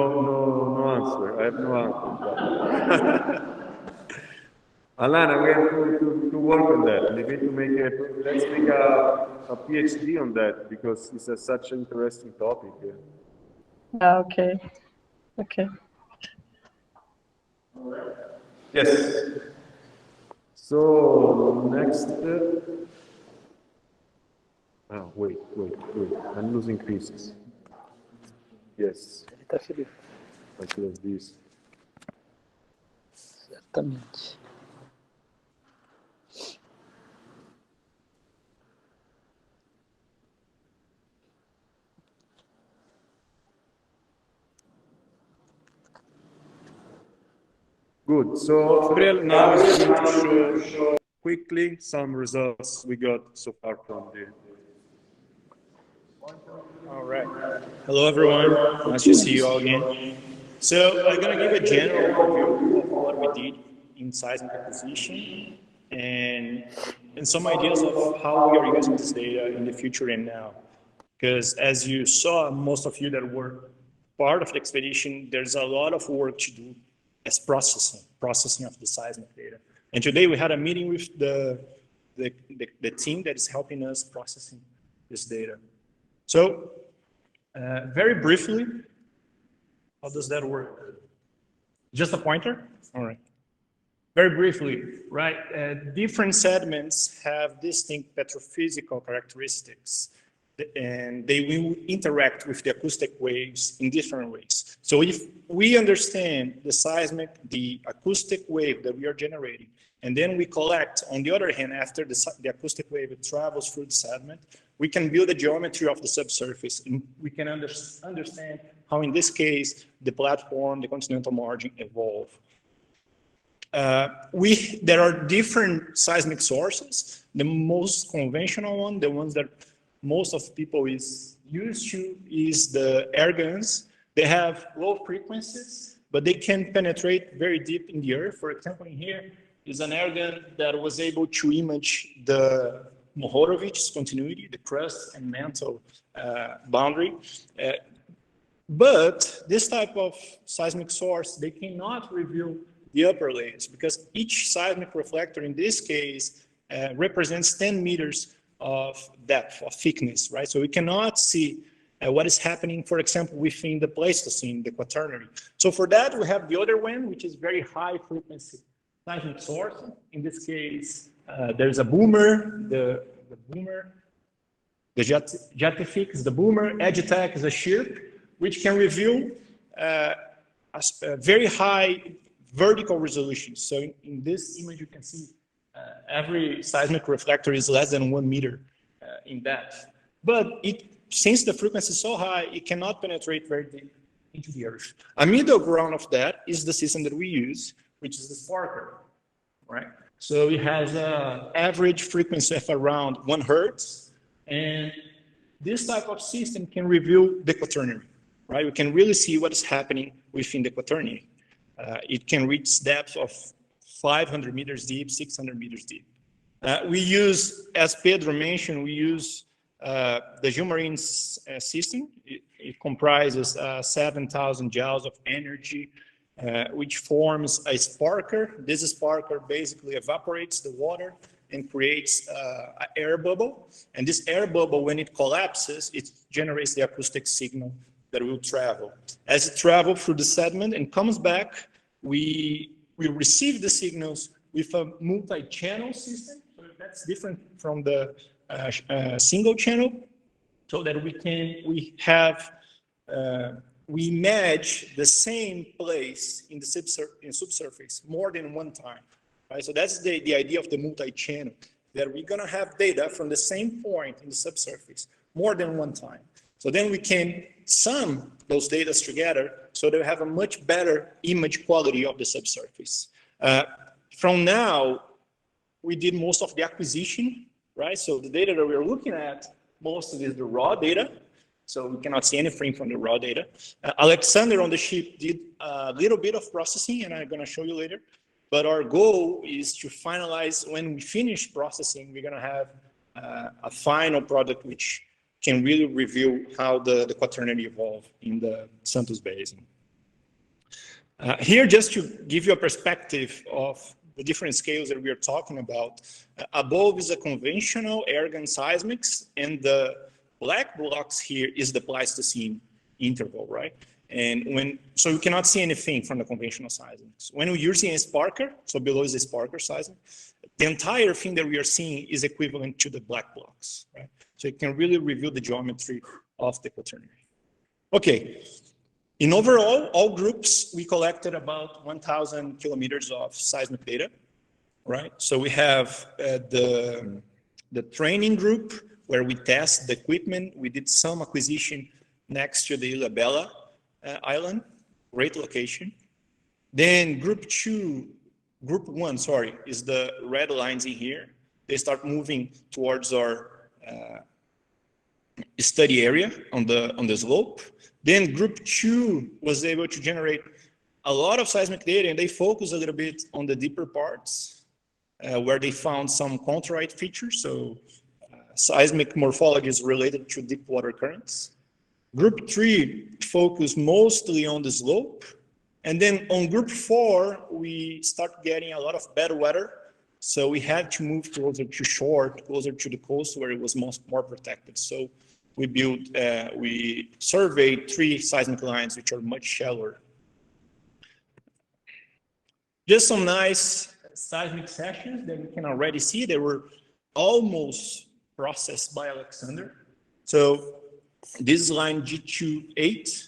answer. I have no answer. Alana, we have to work on that. Maybe let's make a PhD on that because it's such an interesting topic. Okay. Okay. Yes. So next. Wait. I'm losing pieces. Yes. I close this. Certamente. Good. So Gabriel now is going to show quickly some results we got so far from the. All right. Hello, everyone. Nice to see you all again. So I'm going to give a general overview of what we did in seismic acquisition and some ideas of how we are using this data in the future and now. Because as you saw, most of you that were part of the expedition, there's a lot of work to do as processing of the seismic data. And today we had a meeting with the team that is helping us processing this data. So very briefly, how does that work? Just a pointer? All right. Very briefly, right? Different sediments have distinct petrophysical characteristics, and they will interact with the acoustic waves in different ways. So if we understand the acoustic wave that we are generating, and then we collect, on the other hand, after the acoustic wave travels through the sediment, we can build a geometry of the subsurface, and we can understand how, in this case, the platform, the continental margin evolve. There are different seismic sources. The most conventional one, the ones that most of people is used to, is the air guns. They have low frequencies, but they can penetrate very deep in the earth. For example, in here is an air gun that was able to image the Mohorovich's continuity, the crust and mantle boundary. But this type of seismic source, they cannot reveal the upper layers, because each seismic reflector in this case represents 10 meters of depth, of thickness, right? So we cannot see what is happening, for example, within the Pleistocene, the Quaternary. So for that, we have the other one, which is very high frequency seismic source. In this case, there's a boomer, the boomer, the Jatifix, the boomer, Edgetech is a shirp, which can reveal a very high vertical resolution. So in this image, you can see every seismic reflector is less than 1 meter in depth. But since the frequency is so high, it cannot penetrate very deep into the earth. A middle ground of that is the system that we use, which is the Sparker, right? So it has an average frequency of around 1 hertz, and this type of system can reveal the Quaternary, right? We can really see what is happening within the Quaternary. It can reach depth of 500 meters deep, 600 meters deep. We use, as Pedro mentioned, we use the Geomarine system. It comprises 7,000 joules of energy, which forms a sparker. This sparker basically evaporates the water and creates an air bubble. And this air bubble, when it collapses, it generates the acoustic signal that will travel. As it travels through the sediment and comes back, we receive the signals with a multi-channel system. So that's different from the single channel, so that we match the same place in the subsurface more than one time. Right? So that's the idea of the multi-channel, that we're gonna have data from the same point in the subsurface more than one time. So then we can sum those data together so that we have a much better image quality of the subsurface. From now, we did most of the acquisition, right? So the data that we're looking at, most of it is the raw data. So we cannot see anything from the raw data. Alexander on the ship did a little bit of processing, and I'm gonna show you later. But our goal is to finalize, when we finish processing, we're gonna have a final product which can really reveal how the Quaternary evolved in the Santos Basin. Here, just to give you a perspective of the different scales that we are talking about, above is a conventional airgun seismics, and the black blocks here is the Pleistocene interval, right? And so you cannot see anything from the conventional seismics. When we're using a sparker, so below is a sparker seismic, the entire thing that we are seeing is equivalent to the black blocks, right? So it can really reveal the geometry of the Quaternary. Okay, in overall, all groups, we collected about 1,000 kilometers of seismic data, right? So we have the training group, where we test the equipment. We did some acquisition next to the Ilhabela Island, great location. Then group one, is the red lines in here. They start moving towards our study area on the slope. Then group 2 was able to generate a lot of seismic data, and they focus a little bit on the deeper parts where they found some contrarite features. So seismic morphology is related to deep water currents. Group 3 focused mostly on the slope. And then on group 4, we start getting a lot of bad weather. So we had to move closer to shore, closer to the coast where it was more protected. So we surveyed 3 seismic lines, which are much shallower. Just some nice seismic sections that we can already see. They were almost processed by Alexander. So this line G28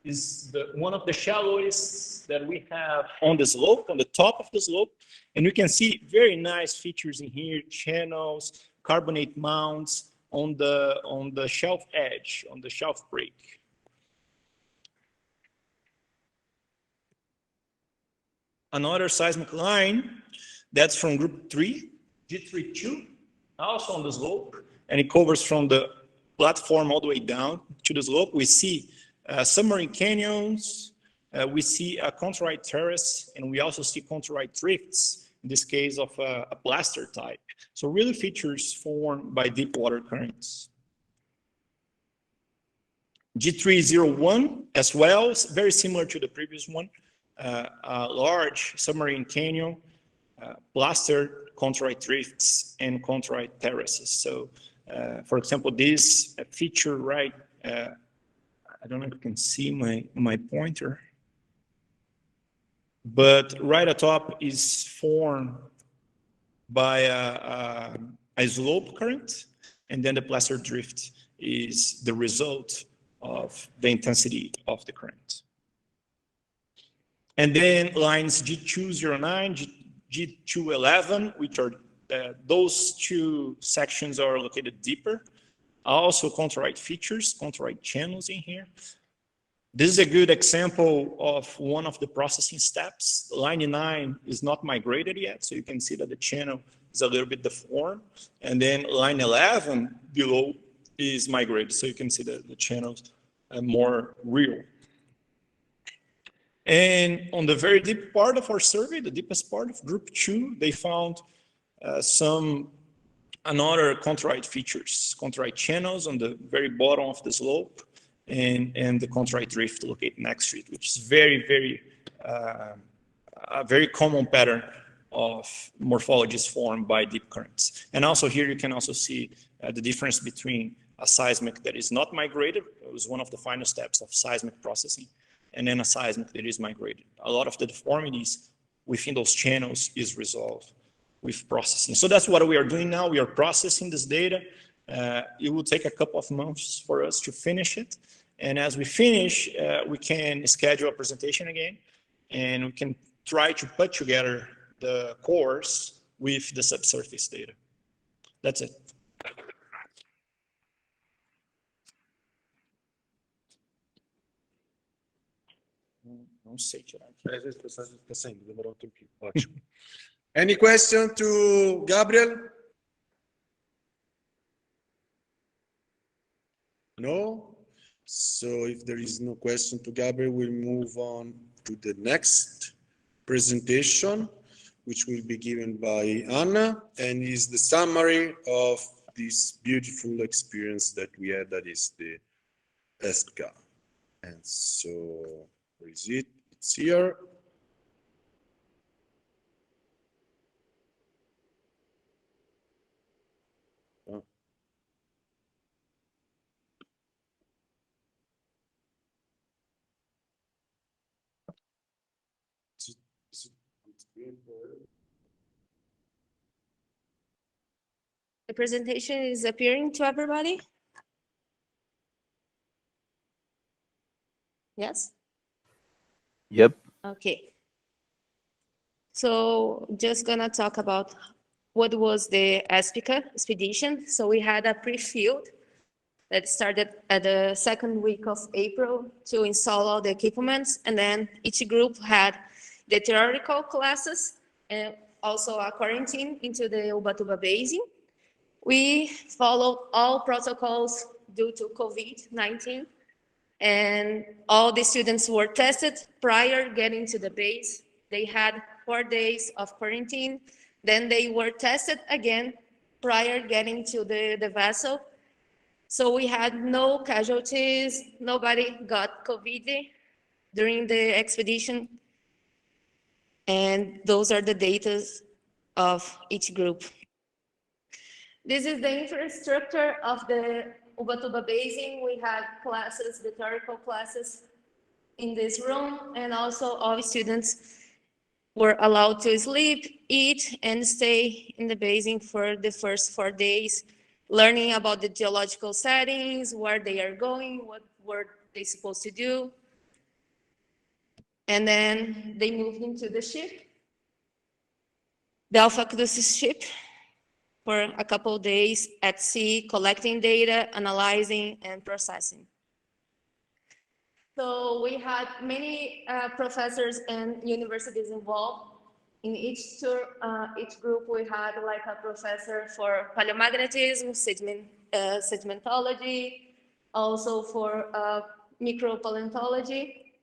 is one of the shallowest that we have on the slope, on the top of the slope. And you can see very nice features in here, channels, carbonate mounds on the shelf edge, on the shelf break. Another seismic line that's from group 3, G32, also on the slope, and it covers from the platform all the way down to the slope. We see submarine canyons, we see a contrite terrace, and we also see contrite drifts, in this case of a plaster type. So really features formed by deep water currents. G301 as well, very similar to the previous one. A large submarine canyon, plaster, contrite drifts, and contrite terraces. So, for example, this feature right, I don't know if you can see my pointer, but right atop is formed by a slope current, and then the plaster drift is the result of the intensity of the current. And then lines G209, G211, which are those two sections are located deeper. Also contrite features, contrite channels in here. This is a good example of one of the processing steps. Line 9 is not migrated yet, so you can see that the channel is a little bit deformed. And then line 11 below is migrated, so you can see that the channels are more real. And on the very deep part of our survey, the deepest part of group 2, they found another contrite features, contrite channels on the very bottom of the slope, and the contrite drift located next to it, which is a very common pattern of morphologies formed by deep currents. And also here you can also see the difference between a seismic that is not migrated, it was one of the final steps of seismic processing, and then a seismic that is migrated. A lot of the deformities within those channels is resolved with processing. So that's what we are doing now. We are processing this data. It will take a couple of months for us to finish it. And as we finish, we can schedule a presentation again, and we can try to put together the course with the subsurface data. That's it. Não sei tirar. Às vezes o pessoal fica saindo, demorou um tempinho. Ótimo. Any question to Gabriel? No? So if there is no question to Gabriel, we'll move on to the next presentation, which will be given by Anna, and is the summary of this beautiful experience that we had, that is the ESPCA. And so, where is it? It's here. Oh. The presentation is appearing to everybody? Yes? Yep. Okay. So just gonna talk about what was the ESPCA expedition. So we had a pre-field that started at the second week of April to install all the equipments, and then each group had the theoretical classes and also a quarantine into the Ubatuba Basin. We followed all protocols due to COVID-19, and all the students were tested prior getting to the base. They had 4 days of quarantine, then they were tested again prior getting to the vessel. So we had no casualties, nobody got COVID during the expedition. And those are the data of each group. This is the infrastructure of the Ubatuba Basin. We had classes, the theoretical classes in this room, and also all students were allowed to sleep, eat, and stay in the basin for the first 4 days, learning about the geological settings, where they are going, what were they supposed to do. And then they moved into the ship, the Alpha Crucis ship, for a couple of days at sea, collecting data, analyzing, and processing. So we had many professors and universities involved. In each tour, each group, we had like a professor for paleomagnetism, sedimentology, also for micropaleontology.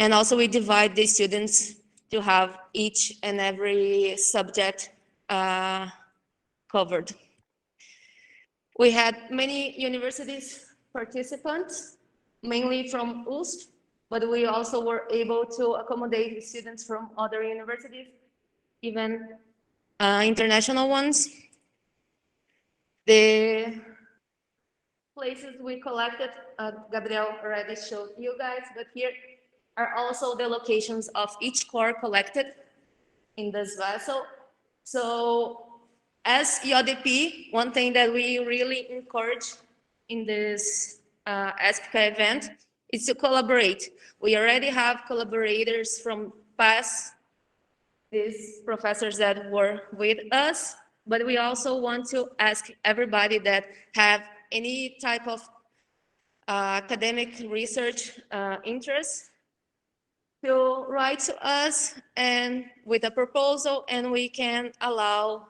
And also we divide the students to have each and every subject covered. We had many universities participants, mainly from USP, but we also were able to accommodate students from other universities, even international ones. The places we collected, Gabriel already showed you guys, but here are also the locations of each core collected in this vessel. So as EODP, one thing that we really encourage in this ESPCA event is to collaborate. We already have collaborators from past, these professors that were with us, but we also want to ask everybody that have any type of academic research interest to write to us and with a proposal, and we can allow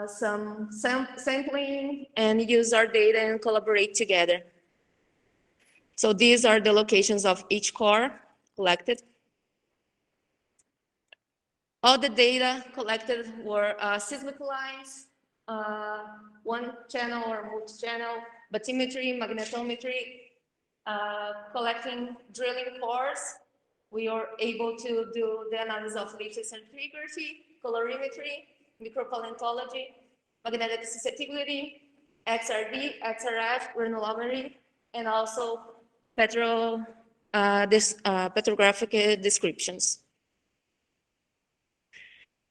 some sampling and use our data and collaborate together. So these are the locations of each core collected. All the data collected were seismic lines, one channel or multi-channel, bathymetry, magnetometry, collecting drilling cores. We were able to do the analysis of lithostratigraphy, colorimetry, micropaleontology, magnetic susceptibility, XRD, XRF, granulometry, and also petrographic descriptions.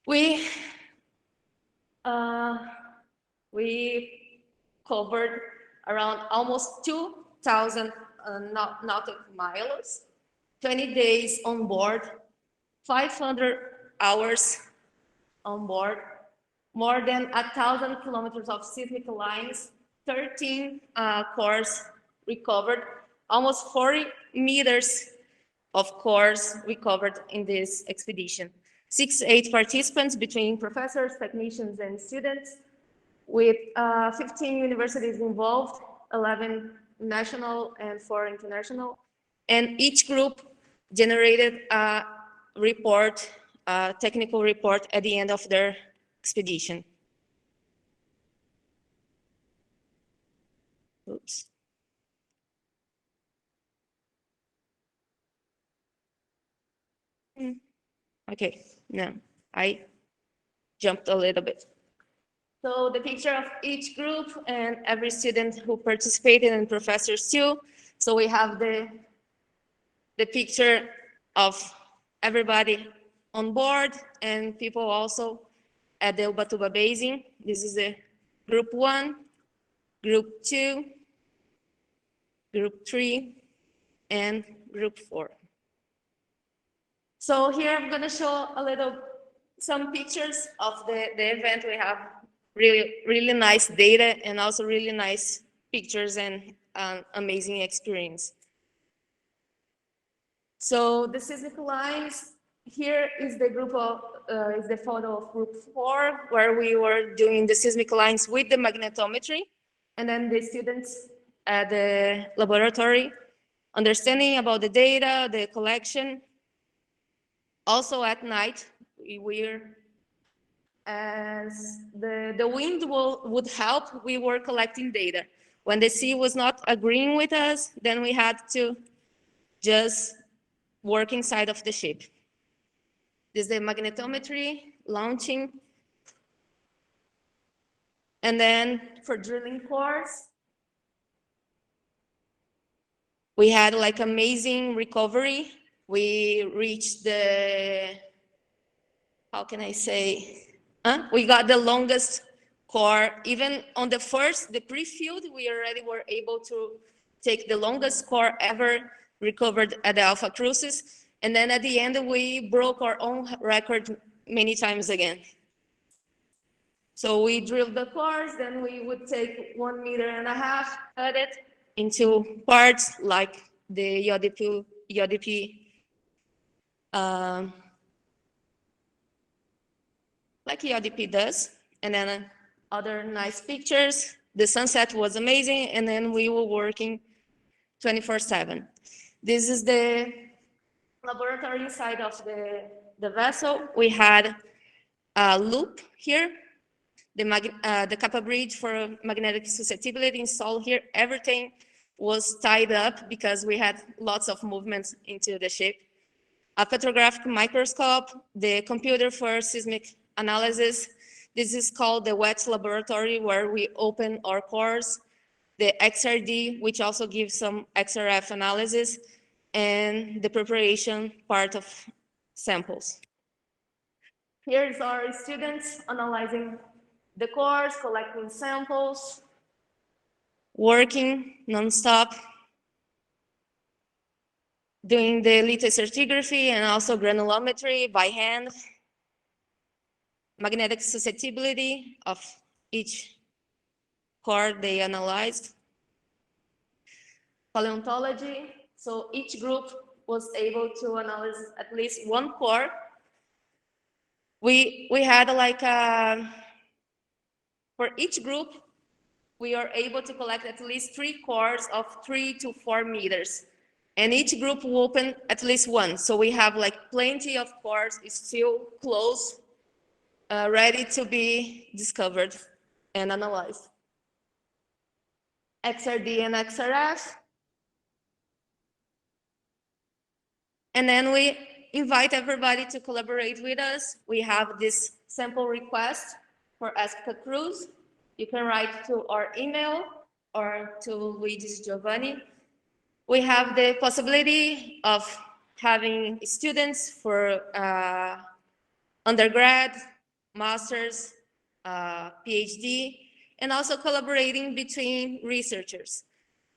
We covered around almost 2,000 nautical miles, 20 days on board, 500 hours on board, more than 1,000 kilometers of seismic lines, 13 cores recovered, almost 40 meters of cores recovered in this expedition. 68 participants between professors, technicians, and students, with 15 universities involved, 11 national and 4 international. And each group generated a report, a technical report at the end of their expedition. Oops. Okay, no, I jumped a little bit. So the picture of each group and every student who participated and professors too. So we have the picture of everybody on board and people also at the Ubatuba Basin. This is the group 1, group 2, group 3, and group 4. So here I'm going to show some pictures of the event. We have really nice data and also really nice pictures and amazing experience. So the seismic lines, here is the group of, is the photo of group 4, where we were doing the seismic lines with the magnetometry, and then the students at the laboratory understanding about the data, the collection. Also at night, as the wind would help, we were collecting data. When the sea was not agreeing with us, then we had to just work inside of the ship. This is the magnetometry launching. And then for drilling cores, we had like amazing recovery. We reached the how can I say, we got the longest core. Even on the pre-field, we already were able to take the longest core ever recovered at the Alpha Crucis. And then at the end, we broke our own record many times again. So we drilled the cores, then we would take 1.5 meters, cut it into parts like the IODP like IODP does, and then other nice pictures. The sunset was amazing, and then we were working 24/7. This is the laboratory inside of the vessel. We had a loop here, the Kappa bridge for magnetic susceptibility installed here. Everything was tied up because we had lots of movements into the ship. A petrographic microscope, the computer for seismic analysis. This is called the wet laboratory, where we open our cores. The XRD, which also gives some XRF analysis, and the preparation part of samples. Here's our students analyzing the cores, collecting samples, working nonstop, doing the lithostratigraphy and also granulometry by hand, magnetic susceptibility of each core they analyzed, paleontology. So each group was able to analyze at least one core. We had like for each group, we are able to collect at least 3 cores of 3 to 4 meters. And each group will open at least one. So we have like plenty of cores still close, ready to be discovered and analyzed. XRD and XRF. And then we invite everybody to collaborate with us. We have this sample request for ESPCA Cruise. You can write to our email or to Luigi's Giovanni. We have the possibility of having students for undergrad, master's, PhD, and also collaborating between researchers.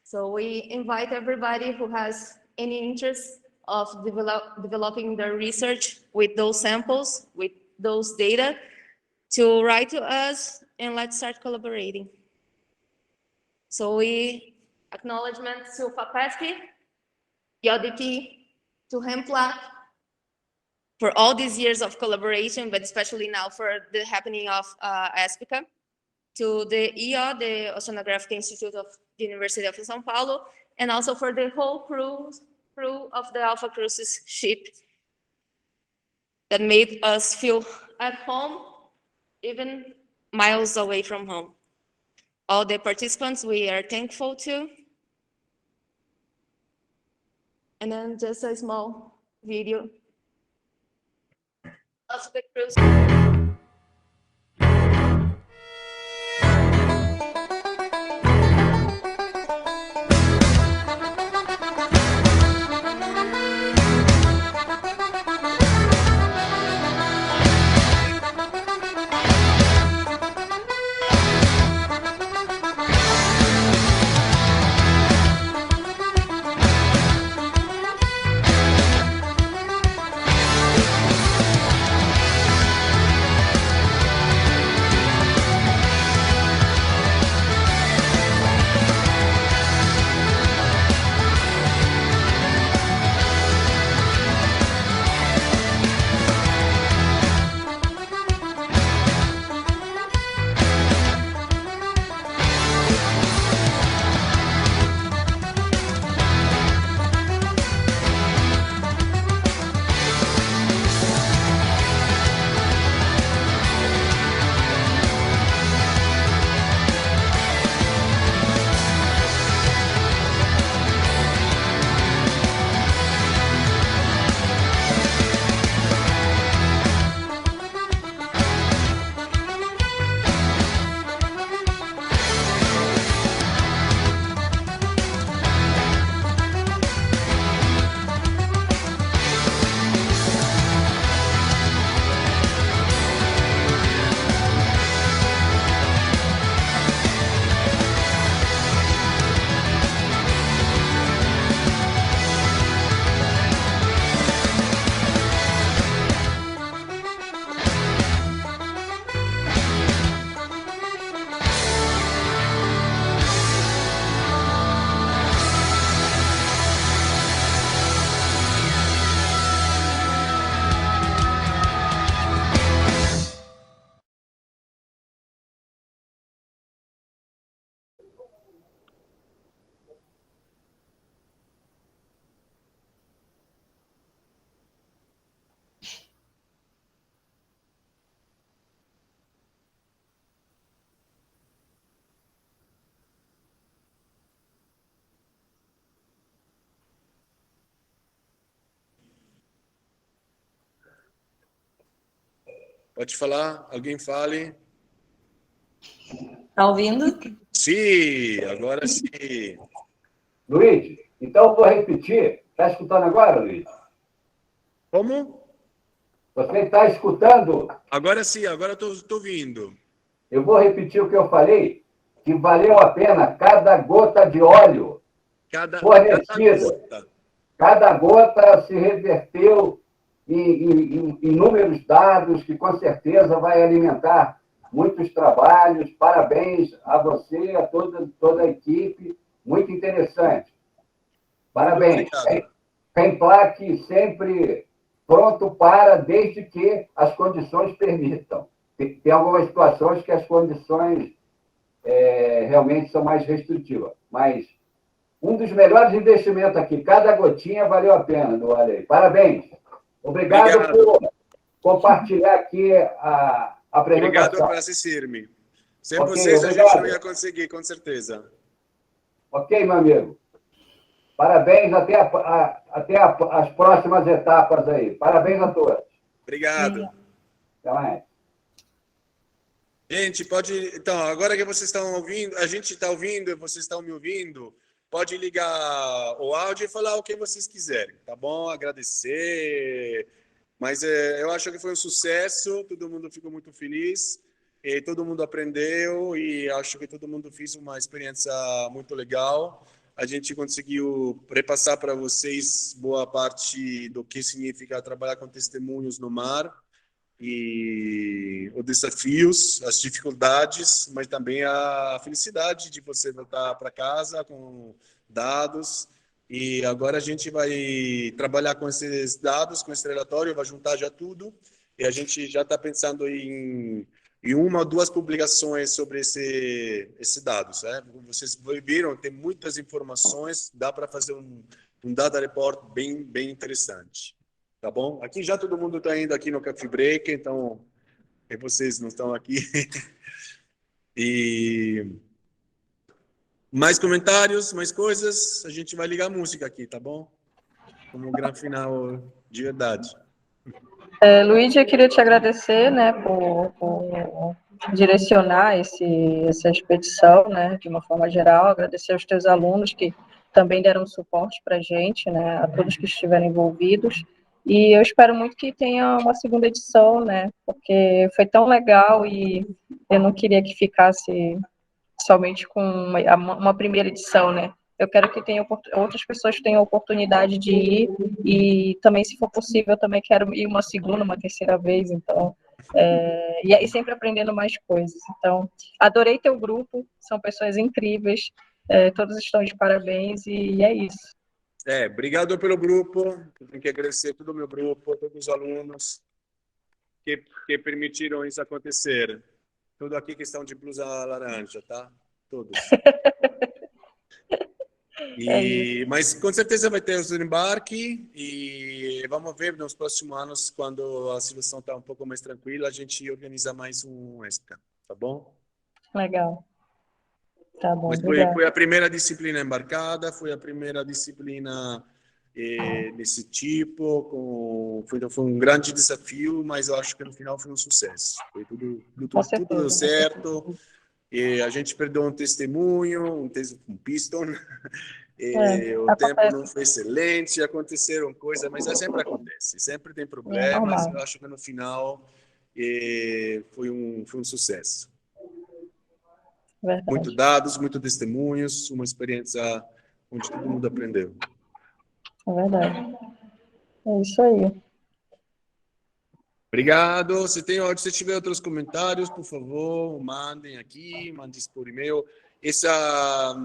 So we invite everybody who has any interest of developing their research with those samples, with those data, to write to us, and let's start collaborating. So we acknowledgement to FAPESP, IODP, to Hempla, for all these years of collaboration, but especially now for the happening of ESPCA, to the EO, the Oceanographic Institute of the University of São Paulo, and also for the whole crew of the Alpha Crucis ship that made us feel at home, even miles away from home. All the participants we are thankful to. And then just a small video of the cruise. Pode falar? Alguém fale. Tá ouvindo? Sim, agora sim. Luiz, então eu vou repetir. Está escutando agora, Luiz? Como? Você está escutando? Agora sim, agora estou ouvindo. Eu vou repetir o que eu falei, que valeu a pena cada gota de óleo fornecida. Cada gota se reverteu em inúmeros dados que, com certeza, vai alimentar muitos trabalhos. Parabéns a você, a toda a equipe. Muito interessante. Parabéns. Templaque sempre pronto para, desde que as condições permitam. Tem algumas situações que as condições realmente são mais restritivas. Mas um dos melhores investimentos aqui, cada gotinha valeu a pena do óleo aí. Parabéns. Obrigado por compartilhar aqui a apresentação. Obrigado por assistir-me. Sem vocês, a gente não ia conseguir, com certeza. Ok, meu amigo. Parabéns, até as próximas etapas aí. Parabéns a todos. Obrigado. Até mais. Gente, pode... Então, agora que vocês estão ouvindo, a gente está ouvindo, vocês estão me ouvindo, pode ligar o áudio e falar o que vocês quiserem, tá bom? Agradecer. Mas eu acho que foi um sucesso, todo mundo ficou muito feliz, e todo mundo aprendeu, e acho que todo mundo fez uma experiência muito legal. A gente conseguiu repassar para vocês boa parte do que significa trabalhar com testemunhos no mar, e os desafios, as dificuldades, mas também a felicidade de você voltar para casa com dados. E agora a gente vai trabalhar com esses dados, com esse relatório, vai juntar já tudo, e a gente já está pensando em uma ou duas publicações sobre esses dados. Como vocês viram, tem muitas informações, dá para fazer um data report bem interessante. Tá bom? Aqui já todo mundo está indo aqui no Coffee Break, então vocês não estão aqui. E mais comentários, mais coisas, a gente vai ligar a música aqui, tá bom? Como grande final de verdade. Luiz, eu queria te agradecer, né, por direcionar essa expedição, né, de uma forma geral, agradecer aos teus alunos que também deram suporte para a gente, né, a todos que estiveram envolvidos. E eu espero muito que tenha uma segunda edição, né? Porque foi tão legal e eu não queria que ficasse somente com uma primeira edição, né? Eu quero que outras pessoas tenham a oportunidade de ir e também, se for possível, eu também quero ir uma segunda, uma terceira vez, então... E sempre aprendendo mais coisas. Então, adorei teu grupo, são pessoas incríveis, todos estão de parabéns e é isso. Obrigado pelo grupo, tenho que agradecer todo o meu grupo, todos os alunos que permitiram isso acontecer. Tudo aqui questão de blusa laranja, tá? Todos. Mas com certeza vai ter o embarque e vamos ver nos próximos anos, quando a situação está um pouco mais tranquila, a gente organiza mais um ESPCA, tá bom? Legal. Tá bom, mas foi a primeira disciplina embarcada, foi a primeira disciplina desse tipo, foi um grande desafio, mas eu acho que no final foi um sucesso. Foi tudo deu certo, e a gente perdeu um testemunho, um piston, o tempo não foi excelente, aconteceram coisas, mas sempre acontece, sempre tem problemas, eu acho que no final foi um sucesso. Verdade. Muito dados, muito testemunhos, uma experiência onde todo mundo aprendeu. É verdade. É isso aí. Obrigado. Se tiver outros comentários, por favor, mandem aqui, mandem por e-mail. Essa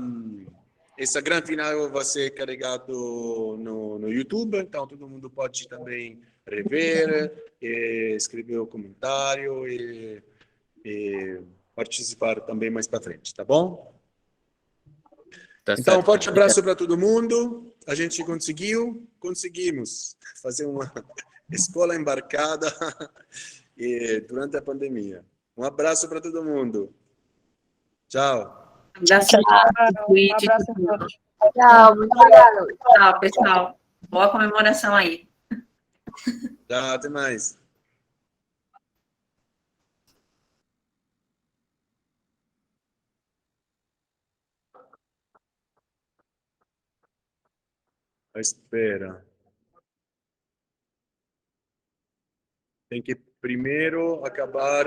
grande final vai ser carregado no YouTube, então todo mundo pode também rever, escrever o comentário e participar também mais para frente, tá bom? Então, um forte abraço para todo mundo. A gente conseguimos fazer uma escola embarcada durante a pandemia. Um abraço para todo mundo. Tchau. Abraço. Tchau, muito obrigado. Tchau, pessoal. Boa comemoração aí. Tchau, até mais. A espera. Tem que primeiro acabar...